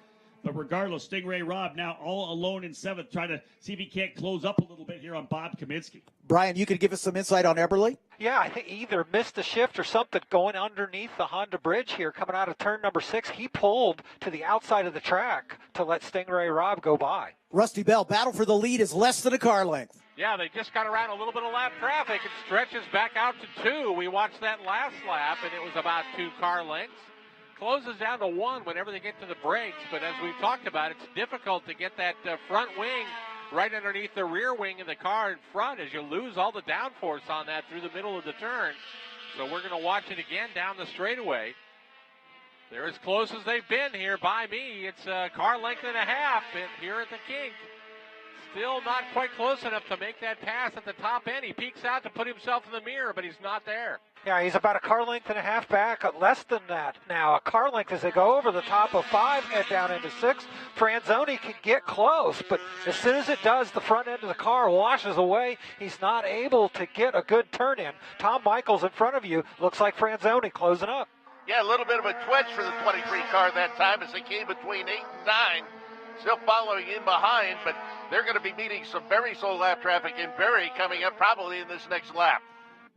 But regardless, Stingray Robb now all alone in 7th, trying to see if he can't close up a little bit here on Bob Kaminsky. Brian, you could give us some insight on Eberle? Yeah, I think either missed a shift or something going underneath the Honda bridge here coming out of turn number 6. He pulled to the outside of the track to let Stingray Robb go by. Rusty Bell, battle for the lead is less than a car length. Yeah, they just got around a little bit of lap traffic. It stretches back out to 2. We watched that last lap, and it was about 2 car lengths. Closes down to 1 whenever they get to the brakes, but as we've talked about, it's difficult to get that front wing right underneath the rear wing of the car in front as you lose all the downforce on that through the middle of the turn. So we're going to watch it again down the straightaway. They're as close as they've been here by me. It's a car length and a half here at the kink. Still not quite close enough to make that pass at the top end. He peeks out to put himself in the mirror, but he's not there. Yeah, he's about a car length and a half back, less than that. Now, a car length as they go over the top of 5, head down into 6. Franzoni can get close, but as soon as it does, the front end of the car washes away. He's not able to get a good turn in. Tom Michaels in front of you. Looks like Franzoni closing up. Yeah, a little bit of a twitch for the 23 car that time as they came between 8 and 9. Still following in behind, but they're going to be meeting some very slow lap traffic in Berry coming up probably in this next lap.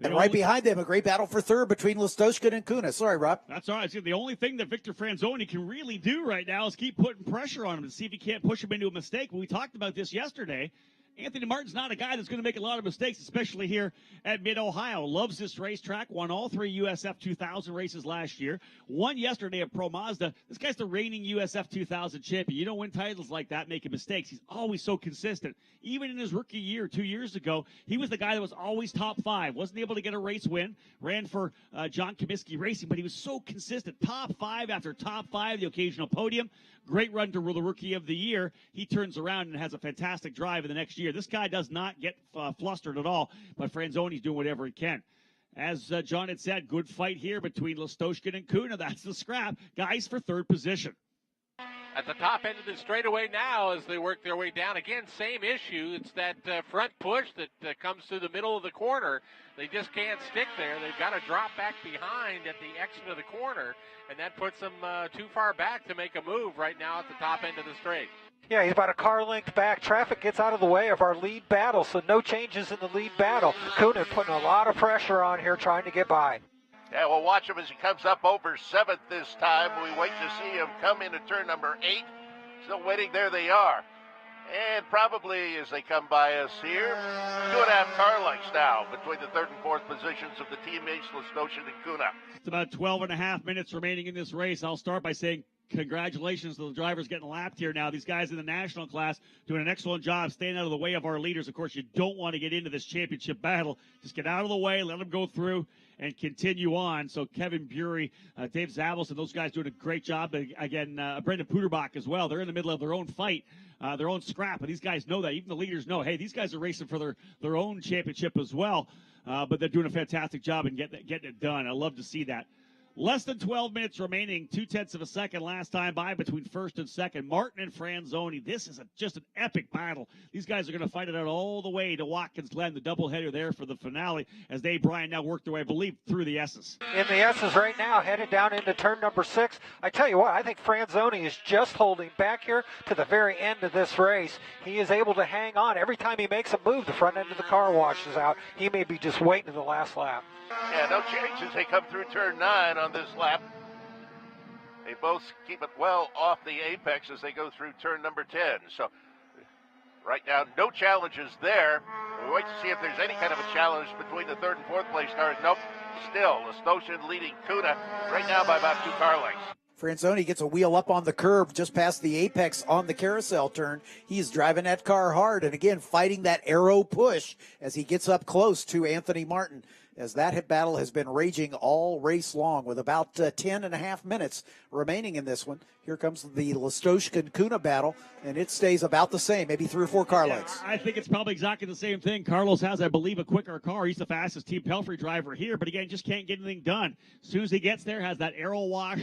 And right behind them, a great battle for third between Listoshkin and Kuna. Sorry, Rob. That's all right. The only thing that Victor Franzoni can really do right now is keep putting pressure on him to see if he can't push him into a mistake. We talked about this yesterday. Anthony Martin's not a guy that's going to make a lot of mistakes, especially here at Mid-Ohio. Loves this racetrack, won all 3 USF 2000 races last year, won yesterday at Pro Mazda. This guy's the reigning USF 2000 champion. You don't win titles like that making mistakes. He's always so consistent. Even in his rookie year 2 years ago, he was the guy that was always top 5. Wasn't able to get a race win, ran for John Kaminsky Racing, but he was so consistent. Top 5 after top 5, the occasional podium. Great run to the Rookie of the Year. He turns around and has a fantastic drive in the next year. This guy does not get flustered at all, but Franzoni's doing whatever he can. As John had said, good fight here between Listoshkin and Kuna. That's the scrap. Guys for third position. At the top end of the straightaway now as they work their way down. Again, same issue. It's that front push that comes through the middle of the corner. They just can't stick there. They've got to drop back behind at the exit of the corner, and that puts them too far back to make a move right now at the top end of the straight. Yeah, he's about a car length back. Traffic gets out of the way of our lead battle, so no changes in the lead battle. Coonan putting a lot of pressure on here trying to get by. Yeah, we'll watch him as he comes up over 7th this time. We wait to see him come into turn number 8. Still waiting, there they are. And probably as they come by us here, 2.5 car lengths now between the 3rd and 4th positions of the teammates Listoshin and Kuna. It's about 12.5 minutes remaining in this race. I'll start by saying congratulations to the drivers getting lapped here now. These guys in the national class doing an excellent job staying out of the way of our leaders. Of course, you don't want to get into this championship battle. Just get out of the way, let them go through, and continue on. So Kevin Bury, Dave Zavelson, those guys doing a great job. Again, Brendan Puderbach as well. They're in the middle of their own fight, their own scrap, and these guys know that. Even the leaders know, hey, these guys are racing for their own championship as well. But they're doing a fantastic job in getting it done. I love to see that. Less than 12 minutes remaining, 0.2 of a second last time by between first and second. Martin and Franzoni. This is just an epic battle. These guys are going to fight it out all the way to Watkins Glen, the doubleheader there for the finale, as they, Brian, now work their way, I believe, through the S's. In the S's right now, headed down into turn number 6. I tell you what, I think Franzoni is just holding back here to the very end of this race. He is able to hang on. Every time he makes a move, the front end of the car washes out. He may be just waiting to the last lap. Yeah, no changes. They come through turn 9 on this lap. They both keep it well off the apex as they go through turn number 10. So right now, no challenges there. We wait to see if there's any kind of a challenge between the 3rd and 4th place cars. Nope. Still, Listoshin leading Kuna right now by about 2 car lengths. Franzoni gets a wheel up on the curb just past the apex on the carousel turn. He's driving that car hard and again fighting that arrow push as he gets up close to Anthony Martin, as that hit battle has been raging all race long with about 10.5 minutes remaining in this one. Here comes the Listoshkin-Kuna battle, and it stays about the same, maybe 3 or 4 car lengths. I think it's probably exactly the same thing. Carlos has, I believe, a quicker car. He's the fastest Team Pelfrey driver here, but again, just can't get anything done. As soon as he gets there, has that arrow wash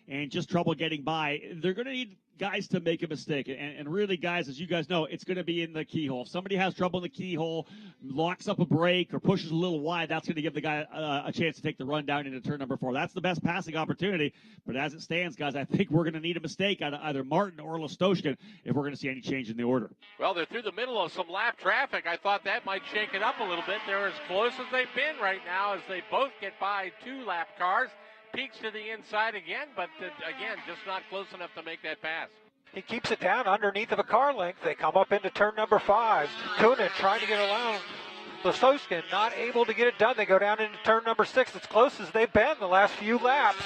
and just trouble getting by. They're going to need guys to make a mistake. And really, guys, as you guys know, it's going to be in the keyhole. If somebody has trouble in the keyhole, locks up a brake, or pushes a little wide, that's going to give the guy a chance to take the run down into turn number 4. That's the best passing opportunity. But as it stands, guys, I think we're going to need a mistake out of either Martin or Listoshkin if we're going to see any change in the order. Well, they're through the middle of some lap traffic. I thought that might shake it up a little bit. They're as close as they've been right now as they both get by 2 lap cars. Peeks to the inside again, but again, just not close enough to make that pass. He keeps it down underneath of a car length. They come up into turn number 5. Coonan trying to get around Listoshkin, not able to get it done. They go down into turn number 6, as close as they've been the last few laps.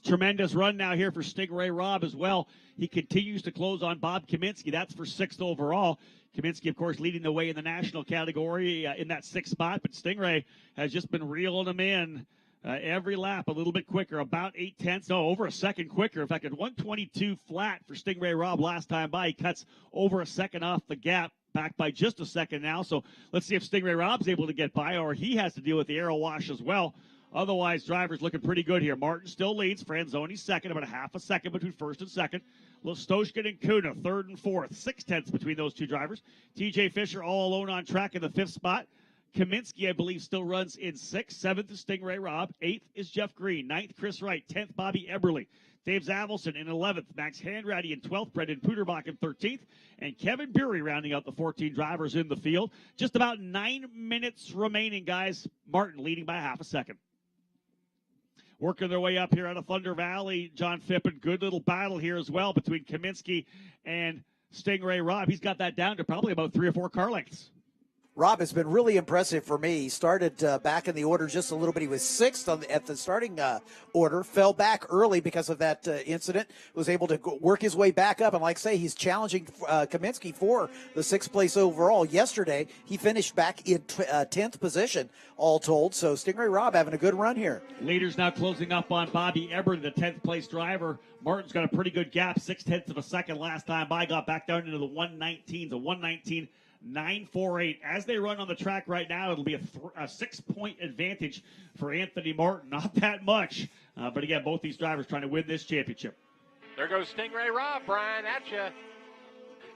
Tremendous run now here for Stingray Robb as well. He continues to close on Bob Kaminsky. That's for 6th overall. Kaminsky, of course, leading the way in the national category in that 6th spot, but Stingray has just been reeling him in. Every lap a little bit quicker, about 0.8, over a second quicker. In fact, at 122 flat for Stingray Robb last time by, he cuts over a second off the gap, back by just a second now. So let's see if Stingray Robb's able to get by, or he has to deal with the arrow wash as well. Otherwise, drivers looking pretty good here. Martin still leads. Franzoni second, about a half a second between first and second. Listoshkin and Kuna, 3rd and 4th. 0.6 between those two drivers. TJ Fisher all alone on track in the 5th spot. Kaminsky, I believe, still runs in 6th. 7th is Stingray Robb. 8th is Jeff Green. 9th, Chris Wright. 10th, Bobby Eberle. Dave Zavelson in 11th. Max Hanratty in 12th. Brendan Puderbach in 13th. And Kevin Bury rounding out the 14 drivers in the field. Just about 9 minutes remaining, guys. Martin leading by half a second. Working their way up here out of Thunder Valley. John Phippen, good little battle here as well between Kaminsky and Stingray Robb. He's got that down to probably about 3 or 4 car lengths. Rob has been really impressive for me. He started back in the order just a little bit. He was 6th at the starting order, fell back early because of that incident, was able to work his way back up. And like I say, he's challenging Kaminsky for the 6th place overall. Yesterday, he finished back in 10th position, all told. So Stingray Robb having a good run here. Leaders now closing up on Bobby Eberle, the 10th place driver. Martin's got a pretty good gap, 0.6 of a second last time by, got back down into the 119s, a 119. 9.48. As they run on the track right now, it'll be a 6-point advantage for Anthony Martin. Not that much. But again, both these drivers trying to win this championship. There goes Stingray Rob, Brian, at you.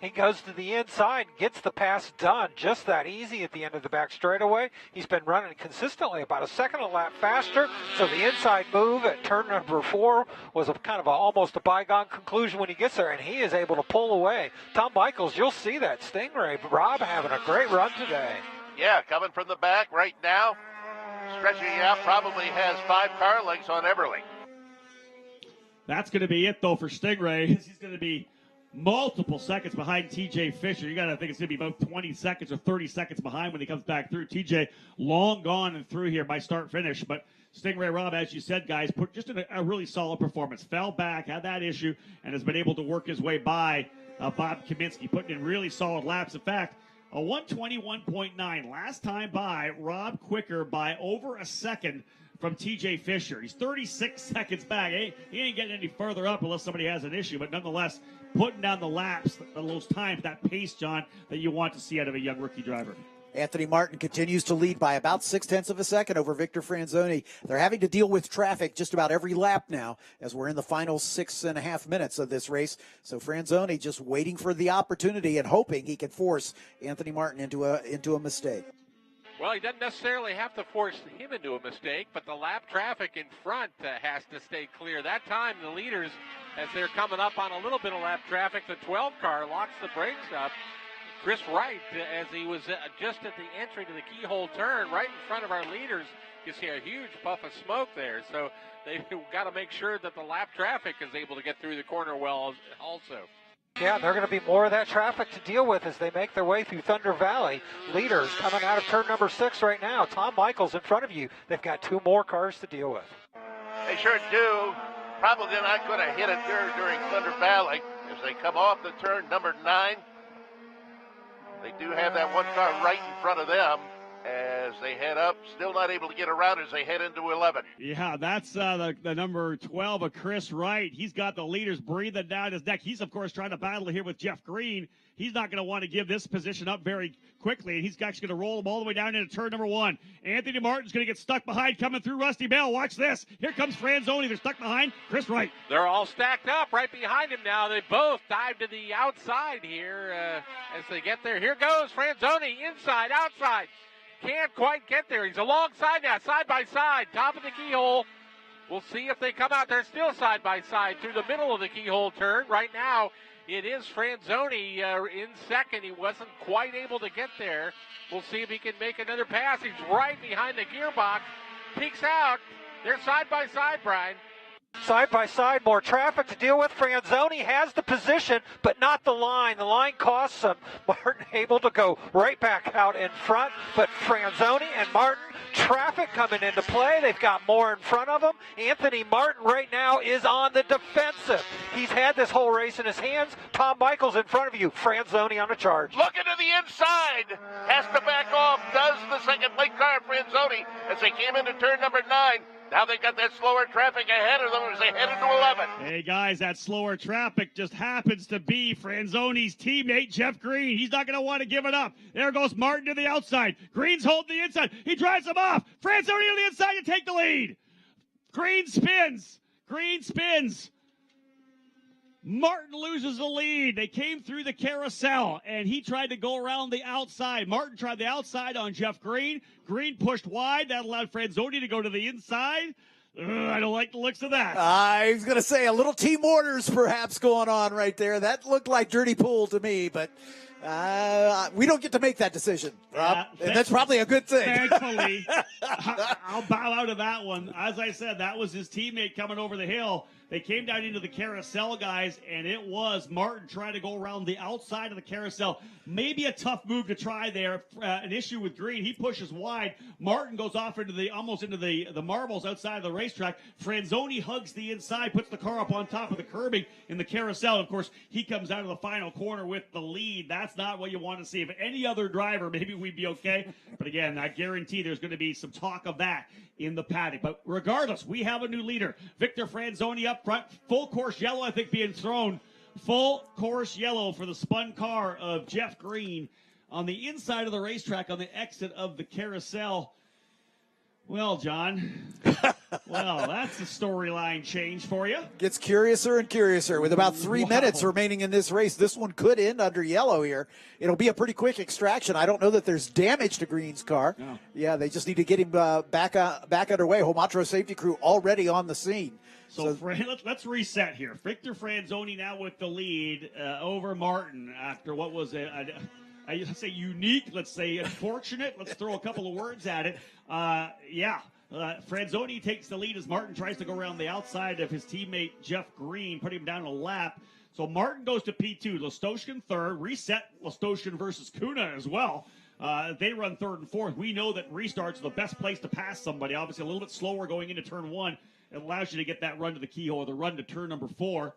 He goes to the inside, gets the pass done just that easy at the end of the back straightaway. He's been running consistently about a second a lap faster, so the inside move at turn number 4 was almost a bygone conclusion when he gets there, and he is able to pull away. Tom Michaels, you'll see that Stingray Rob having a great run today. Yeah, coming from the back right now, stretching out, probably has 5 car lengths on Everly. That's going to be it, though, for Stingray. He's going to be multiple seconds behind TJ Fisher. You got to think it's going to be about 20 seconds or 30 seconds behind when he comes back through. TJ long gone and through here by start finish. But Stingray Rob, as you said, guys, put just in a really solid performance. Fell back, had that issue, and has been able to work his way by Bob Kaminsky, putting in really solid laps. In fact, a 121.9. Last time by, Rob quicker by over a second from TJ Fisher. He's 36 seconds back. He ain't getting any further up unless somebody has an issue, but nonetheless, putting down the laps, those times, that pace, John, that you want to see out of a young rookie driver. Anthony Martin continues to lead by about 0.6 of a second over Victor Franzoni. They're having to deal with traffic just about every lap now as we're in the final 6.5 minutes of this race. So Franzoni just waiting for the opportunity and hoping he can force Anthony Martin into a mistake. Well, he doesn't necessarily have to force him into a mistake, but the lap traffic in front has to stay clear. That time, the leaders, as they're coming up on a little bit of lap traffic, the 12 car locks the brakes up. Chris Wright, as he was just at the entry to the keyhole turn, right in front of our leaders, you see a huge puff of smoke there. So they've got to make sure that the lap traffic is able to get through the corner well also. Yeah, they're going to be more of that traffic to deal with as they make their way through Thunder Valley. Leaders coming out of turn number 6 right now. Tom Michaels in front of you. They've got 2 more cars to deal with. They sure do. Probably not going to hit it there during Thunder Valley as they come off the turn number 9. They do have that 1 car right in front of them as they head up. Still not able to get around as they head into 11. Yeah, that's the number 12 of Chris Wright. He's got the leaders breathing down his neck. He's, of course, trying to battle here with Jeff Green. He's not going to want to give this position up very quickly, and he's actually going to roll them all the way down into turn number 1. Anthony Martin's going to get stuck behind coming through Rusty Bell. Watch this. Here comes Franzoni. They're stuck behind Chris Wright. They're all stacked up right behind him now. They both dive to the outside here as they get there. Here goes Franzoni, inside, outside. Can't quite get there. He's alongside now, side by side, top of the keyhole. We'll see if they come out. They're still side by side through the middle of the keyhole turn. Right now, it is Franzoni in second. He wasn't quite able to get there. We'll see if he can make another pass. He's right behind the gearbox. Peeks out. They're side by side, Brian. Side by side, more traffic to deal with. Franzoni has the position, but not the line. The line costs him. Martin able to go right back out in front, but Franzoni and Martin, traffic coming into play. They've got more in front of them. Anthony Martin right now is on the defensive. He's had this whole race in his hands. Tom Michaels in front of you. Franzoni on a charge. Looking to the inside. Has to back off. Does the second late car, Franzoni, as they came into turn number 9. Now they got that slower traffic ahead of them as they head into 11. Hey, guys, that slower traffic just happens to be Franzoni's teammate, Jeff Green. He's not going to want to give it up. There goes Martin to the outside. Green's holding the inside. He drives him off. Franzoni on the inside to take the lead. Green spins. Green spins. Martin loses the lead. They came through the carousel, and he tried to go around the outside. Martin tried the outside on Jeff Green. Green pushed wide. That allowed Franzoni to go to the inside. I don't like the looks of that. I was going to say a little team orders perhaps going on right there. That looked like dirty pool to me, but we don't get to make that decision, Rob. And that's probably a good thing. Thankfully, I'll bow out of that one. As I said, that was his teammate coming over the hill. They came down into the carousel, guys, and it was Martin trying to go around the outside of the carousel. Maybe a tough move to try there. An issue with Green. He pushes wide. Martin goes off into almost into the marbles outside of the racetrack. Franzoni hugs the inside, puts the car up on top of the curbing in the carousel. Of course, he comes out of the final corner with the lead. That's not what you want to see. If any other driver, maybe we'd be okay. But again, I guarantee there's going to be some talk of that in the paddock. But regardless, we have a new leader. Victor Franzoni up front. Full course yellow, I think, being thrown. Full course yellow for the spun car of Jeff Green on the inside of the racetrack on the exit of the carousel. Well, John, well, that's a storyline change for you. Gets curiouser and curiouser. With about 3 minutes remaining in this race, this one could end under yellow here. It'll be a pretty quick extraction. I don't know that there's damage to Green's car. No. Yeah, they just need to get him back underway. Homatro safety crew already on the scene. So let's reset here. Victor Franzoni now with the lead over Martin after what was let's say unique, let's say unfortunate. Let's throw a couple of words at it. Franzoni takes the lead as Martin tries to go around the outside of his teammate Jeff Green, put him down a lap. So Martin goes to P2, Listowskin third, reset Listowskin versus Kuna as well. They run third and fourth. We know that restarts are the best place to pass somebody. Obviously a little bit slower going into turn one. It allows you to get that run to the keyhole or the run to turn number 4.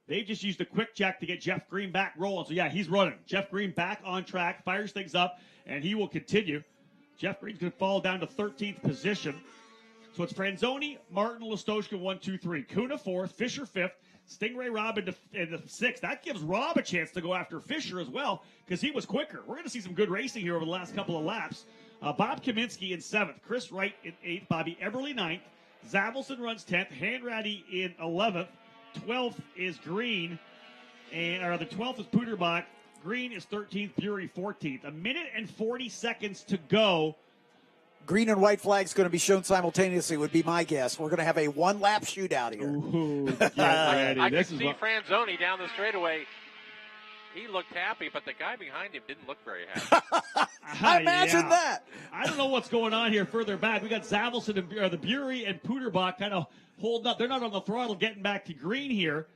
They just used a quick check to get Jeff Green back rolling. So, yeah, he's running. Jeff Green back on track, fires things up, and he will continue. Jeff Green's going to fall down to 13th position. So it's Franzoni, Martin, Listowskin, 1, 2, 3. Kuna 4th, Fisher 5th, Stingray Robb in the 6th. That gives Robb a chance to go after Fisher as well because he was quicker. We're going to see some good racing here over the last couple of laps. Bob Kaminsky in 7th, Chris Wright in 8th, Bobby Everly 9th, Zavelson runs 10th, Hanratty in 11th. 12th is Green, the 12th is Puderbach. Green is 13th, Bury 14th. 1 minute and 40 seconds to go. Green and white flags going to be shown simultaneously would be my guess. We're going to have a one-lap shootout here. Ooh, I can see Franzoni down the straightaway. He looked happy, but the guy behind him didn't look very happy. I imagine that. I don't know what's going on here further back. We got Zavelson and the Bury and Puderbach kind of holding up. They're not on the throttle getting back to Green here.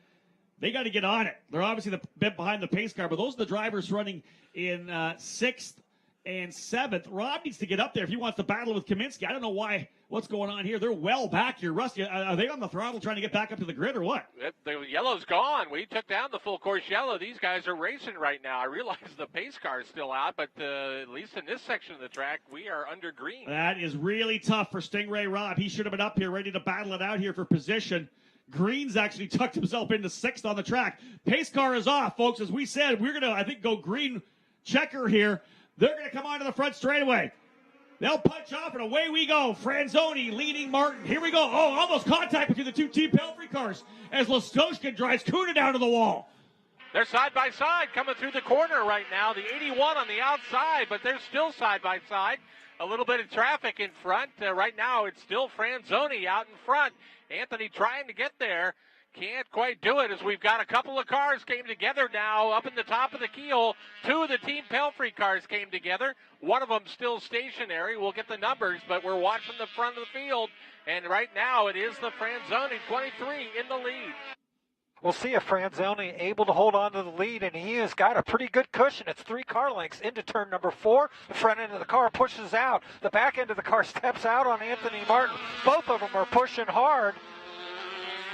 They got to get on it. They're obviously the bit behind the pace car, but those are the drivers running in 6th and 7th. Robb needs to get up there if he wants to battle with Kaminsky. I don't know what's going on here. They're well back here. Rusty, are they on the throttle trying to get back up to the grid or what? The yellow's gone. We took down the full course yellow. These guys are racing right now. I realize the pace car is still out, but at least in this section of the track, we are under Green. That is really tough for Stingray Robb. He should have been up here ready to battle it out here for position. Green's actually tucked himself into 6th on the track. Pace car is off, folks. As we said, we're going to, I think, go green checker here. They're going to come onto the front straightaway. They'll punch off, and away we go. Franzoni leading Martin. Here we go. Oh, almost contact between the two Team Pelfrey cars as Listowskin drives Kuna down to the wall. They're side by side coming through the corner right now. The 81 on the outside, but they're still side by side. A little bit of traffic in front. Right now, it's still Franzoni out in front. Anthony trying to get there. Can't quite do it as we've got a couple of cars came together now up in the top of the keyhole. 2 of the Team Pelfrey cars came together. One of them still stationary. We'll get the numbers, but we're watching the front of the field. And right now it is the Franzoni 23 in the lead. We'll see if Franzoni able to hold on to the lead, and he has got a pretty good cushion. It's 3 car lengths into turn number 4. The front end of the car pushes out. The back end of the car steps out on Anthony Martin. Both of them are pushing hard.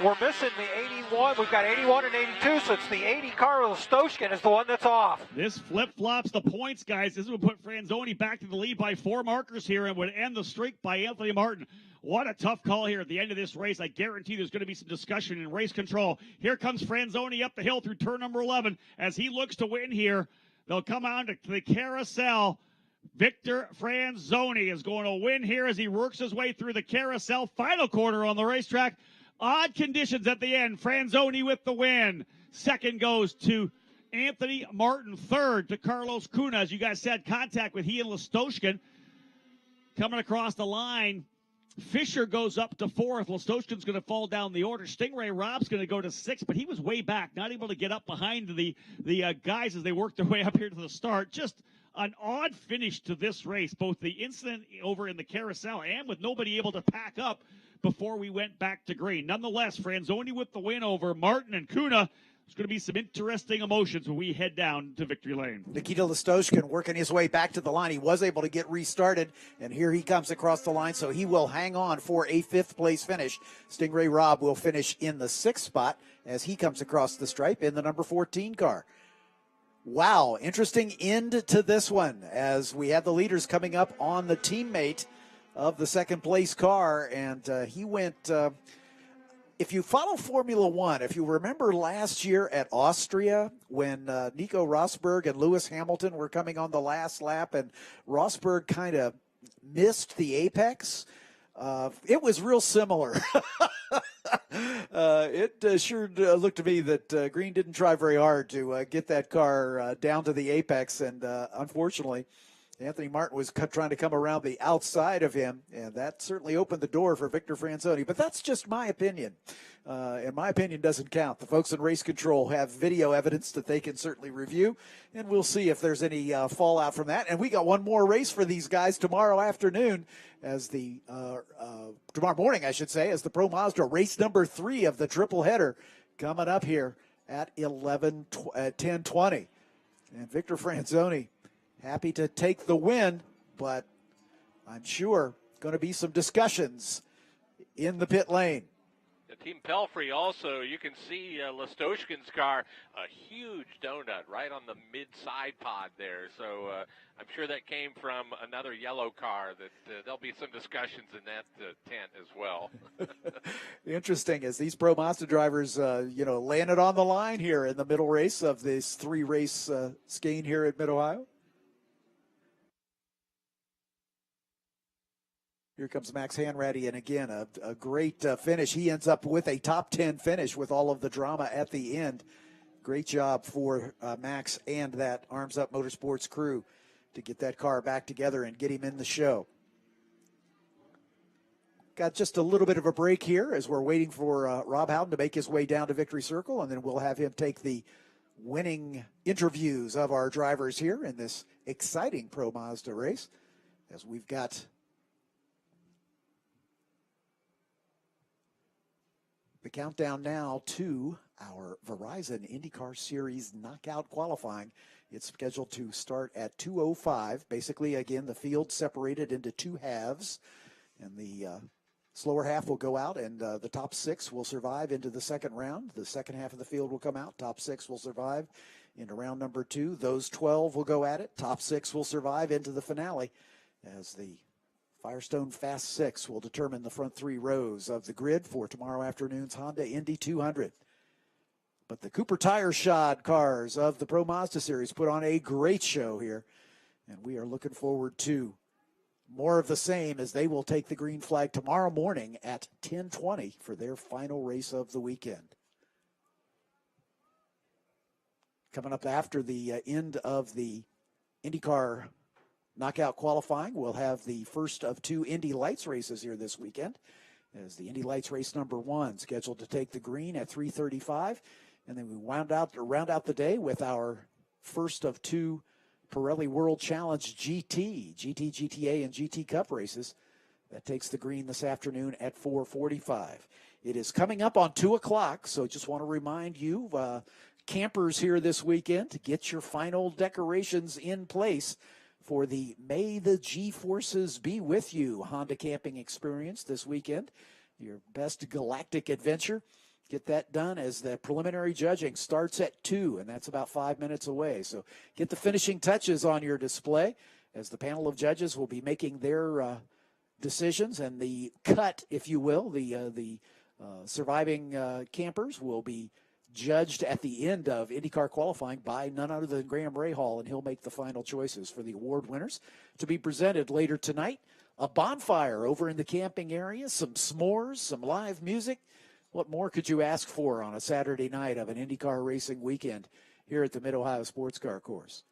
We're missing the 81. We've got 81 and 82, so it's the 80 car with Listowskin is the one that's off. This flip-flops the points, guys. This would put Franzoni back to the lead by 4 markers here and would end the streak by Anthony Martin. What a tough call here at the end of this race. I guarantee there's going to be some discussion in race control. Here comes Franzoni up the hill through turn number 11 as he looks to win here. They'll come on to the carousel. Victor Franzoni is going to win here as he works his way through the carousel. Final corner on the racetrack. Odd conditions at the end. Franzoni with the win. Second goes to Anthony Martin. Third to Carlos Kuna. As you guys said, contact with he and Listowskin. Coming across the line, Fisher goes up to 4th. Listowskin's going to fall down the order. Stingray Robb's going to go to 6th, but he was way back, not able to get up behind the guys as they worked their way up here to the start. Just an odd finish to this race, both the incident over in the carousel and with nobody able to pack up before we went back to green. Nonetheless, Franzoni with the win over Martin and Kuna. There's going to be some interesting emotions when we head down to victory lane. Nikita Listowskin working his way back to the line. He was able to get restarted, and here he comes across the line, so he will hang on for a 5th place finish. Stingray Robb will finish in the 6th spot as he comes across the stripe in the number 14 car. Wow, interesting end to this one as we have the leaders coming up on the teammate of the 2nd place car, and he went if you follow Formula One, if you remember last year at Austria when Nico Rosberg and Lewis Hamilton were coming on the last lap and Rosberg kind of missed the apex, it was real similar. It sure looked to me that Green didn't try very hard to get that car down to the apex, and unfortunately, Anthony Martin was trying to come around the outside of him, and that certainly opened the door for Victor Franzoni. But that's just my opinion, and my opinion doesn't count. The folks in race control have video evidence that they can certainly review, and we'll see if there's any fallout from that. And we got one more race for these guys tomorrow afternoon, as the tomorrow morning, I should say, as the Pro Mazda race number 3 of the triple header coming up here at 10:20, and Victor Franzoni happy to take the win, but I'm sure going to be some discussions in the pit lane. The Team Pelfrey also, you can see Lestoshkin's car, a huge donut right on the mid-side pod there. So I'm sure that came from another yellow car. That there'll be some discussions in that tent as well. Interesting, as these Pro Mazda drivers, landed on the line here in the middle race of this 3-race skein here at Mid-Ohio. Here comes Max Hanratty, and again, a great finish. He ends up with a top 10 finish with all of the drama at the end. Great job for Max and that Arms Up Motorsports crew to get that car back together and get him in the show. Got just a little bit of a break here as we're waiting for Rob Howden to make his way down to Victory Circle, and then we'll have him take the winning interviews of our drivers here in this exciting Pro Mazda race, as we've got the countdown now to our Verizon IndyCar Series knockout qualifying. It's scheduled to start at 2:05. Basically, again, the field separated into 2 halves, and the slower half will go out, and the top 6 will survive into the second round. The second half of the field will come out. Top 6 will survive into round number 2. Those 12 will go at it. Top 6 will survive into the finale, as the Firestone Fast 6 will determine the front 3 rows of the grid for tomorrow afternoon's Honda Indy 200. But the Cooper Tire Shod cars of the Pro Mazda Series put on a great show here, and we are looking forward to more of the same as they will take the green flag tomorrow morning at 10:20 for their final race of the weekend. Coming up after the end of the IndyCar knockout qualifying, we'll have the first of 2 Indy Lights races here this weekend, as the Indy Lights race number 1 scheduled to take the green at 3:35, and then we round out the day with our first of 2 Pirelli World Challenge GT, GTA, and GT Cup races. That takes the green this afternoon at 4:45. It is coming up on 2 o'clock, so just want to remind you, campers here this weekend, to get your final decorations in place for the May the G-Forces Be With You Honda camping experience this weekend. Your best galactic adventure. Get that done as the preliminary judging starts at 2, and that's about 5 minutes away. So get the finishing touches on your display as the panel of judges will be making their decisions, and the cut, if you will, the surviving campers will be judged at the end of IndyCar qualifying by none other than Graham Rahal, and he'll make the final choices for the award winners to be presented later tonight. A bonfire over in the camping area, some s'mores, some live music. What more could you ask for on a Saturday night of an IndyCar racing weekend here at the Mid-Ohio Sports Car Course?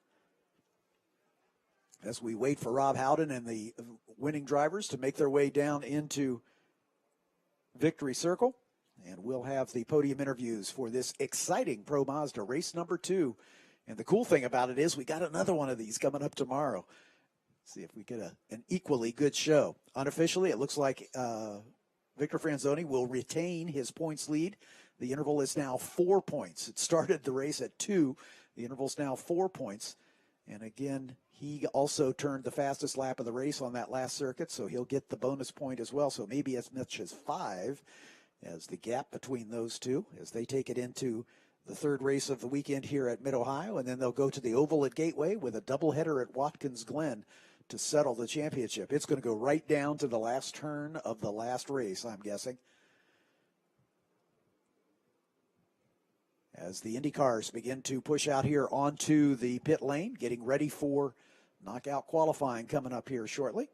As we wait for Rob Howden and the winning drivers to make their way down into Victory Circle, and we'll have the podium interviews for this exciting Pro Mazda race number 2. And the cool thing about it is we got another one of these coming up tomorrow. See if we get an equally good show. Unofficially, it looks like Victor Franzoni will retain his points lead. The interval is now 4 points. It started the race at 2. The interval's now 4 points. And again, he also turned the fastest lap of the race on that last circuit, so he'll get the bonus point as well. So maybe as much as 5 as the gap between those two as they take it into the third race of the weekend here at Mid-Ohio. And then they'll go to the Oval at Gateway with a doubleheader at Watkins Glen to settle the championship. It's going to go right down to the last turn of the last race, I'm guessing. as the Indy cars begin to push out here onto the pit lane, getting ready for knockout qualifying coming up here shortly.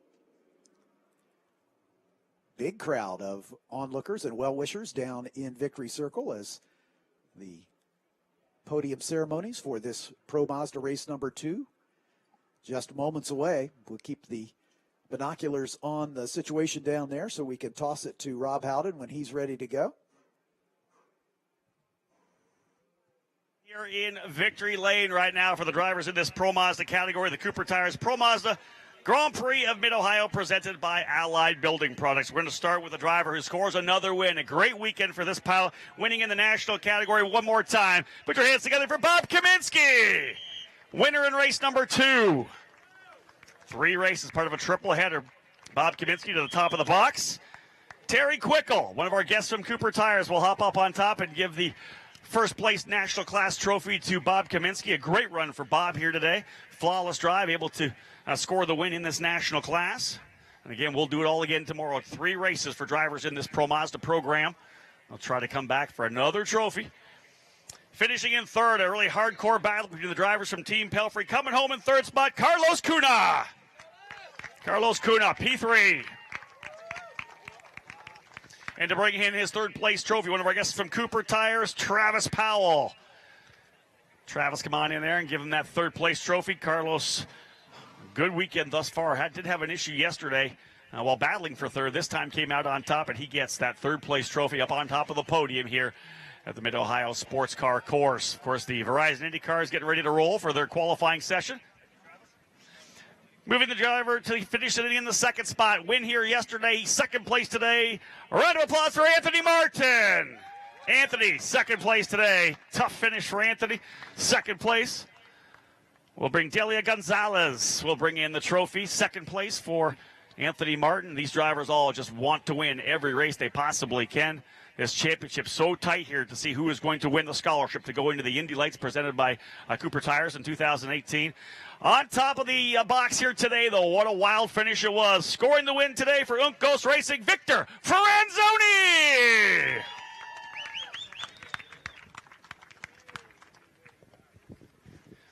Big crowd of onlookers and well-wishers down in Victory Circle as the podium ceremonies for this Pro Mazda race number 2 just moments away. We'll keep the binoculars on the situation down there so we can toss it to Rob Howden when he's ready to go. Here in Victory Lane right now for the drivers in this Pro Mazda category, the Cooper Tires Pro Mazda Grand Prix of Mid-Ohio, presented by Allied Building Products. We're going to start with a driver who scores another win. A great weekend for this pile, winning in the national category one more time. Put your hands together for Bob Kaminsky, winner in race number 2. 3 races, part of a triple header. Bob Kaminsky to the top of the box. Terry Quickle, one of our guests from Cooper Tires, will hop up on top and give the first place national class trophy to Bob Kaminsky. A great run for Bob here today. Flawless drive, able to score the win in this national class. And again, we'll do it all again tomorrow. 3 races for drivers in this Pro Mazda program. They'll try to come back for another trophy. Finishing in third, a really hardcore battle between the drivers from Team Pelfrey. Coming home in third spot, Carlos Cunha. Carlos Cunha, P3. And to bring in his third place trophy, one of our guests from Cooper Tires, Travis Powell. Travis, come on in there and give him that third place trophy. Carlos, good weekend thus far. Did have an issue yesterday while battling for third. This time came out on top, and he gets that third place trophy up on top of the podium here at the Mid-Ohio Sports Car Course. Of course, the Verizon Indy cars getting ready to roll for their qualifying session. Moving the driver to finish it in the second spot. Win here yesterday, second place today. A round of applause for Anthony Martin. Anthony, second place today. Tough finish for Anthony, second place. We'll bring Delia Gonzalez. We'll bring in the trophy, second place for Anthony Martin. These drivers all just want to win every race they possibly can. This championship so tight here to see who is going to win the scholarship to go into the Indy Lights presented by Cooper Tires in 2018. On top of the box here today, though, what a wild finish it was. Scoring the win today for Uncos Racing, Victor Franzoni.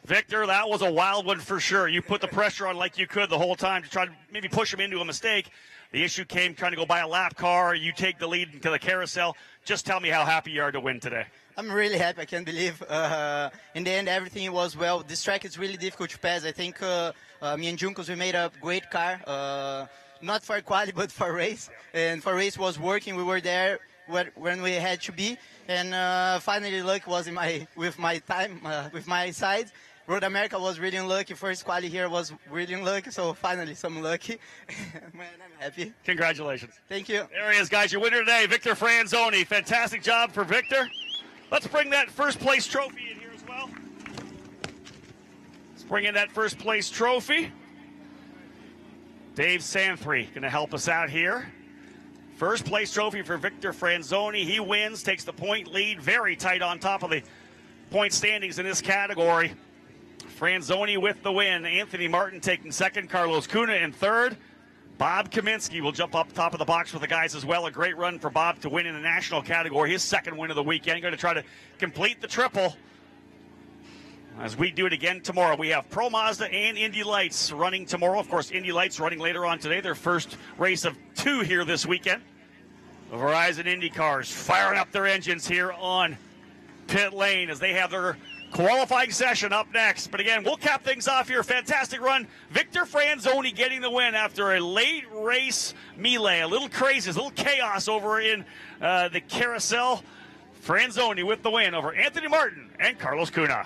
Victor, that was a wild one for sure. You put the pressure on like you could the whole time to try to maybe push him into a mistake. The issue came trying to go by a lap car. You take the lead into the carousel. Just tell me how happy you are to win today. I'm really happy. I can't believe in the end everything was well. This track is really difficult to pass. I think me and Juncos, we made a great car. Not for quality, but for race. And for race was working. We were there when we had to be. And finally luck was with my side. Road America was really unlucky. First quali here was really unlucky, so finally some lucky. Man, I'm happy. Congratulations. Thank you. There he is, guys. Your winner today, Victor Franzoni. Fantastic job for Victor. Let's bring that first place trophy in here as well. Let's bring in that first place trophy. Dave Santhry going to help us out here. First place trophy for Victor Franzoni. He wins, takes the point lead. Very tight on top of the point standings in this category. Franzoni with the win. Anthony Martin taking second. Carlos Cunha in third. Bob Kaminsky will jump up top of the box with the guys as well. A great run for Bob to win in the national category. His second win of the weekend. Going to try to complete the triple as we do it again tomorrow. We have Pro Mazda and Indy Lights running tomorrow. Of course, Indy Lights running later on today. Their first race of 2 here this weekend. The Verizon Indy cars firing up their engines here on pit lane as they have their qualifying session up next. But again, we'll cap things off here. Fantastic run. Victor Franzoni getting the win after a late race melee. A little crazy, a little chaos over in the carousel. Franzoni with the win over Anthony Martin and Carlos Cunha.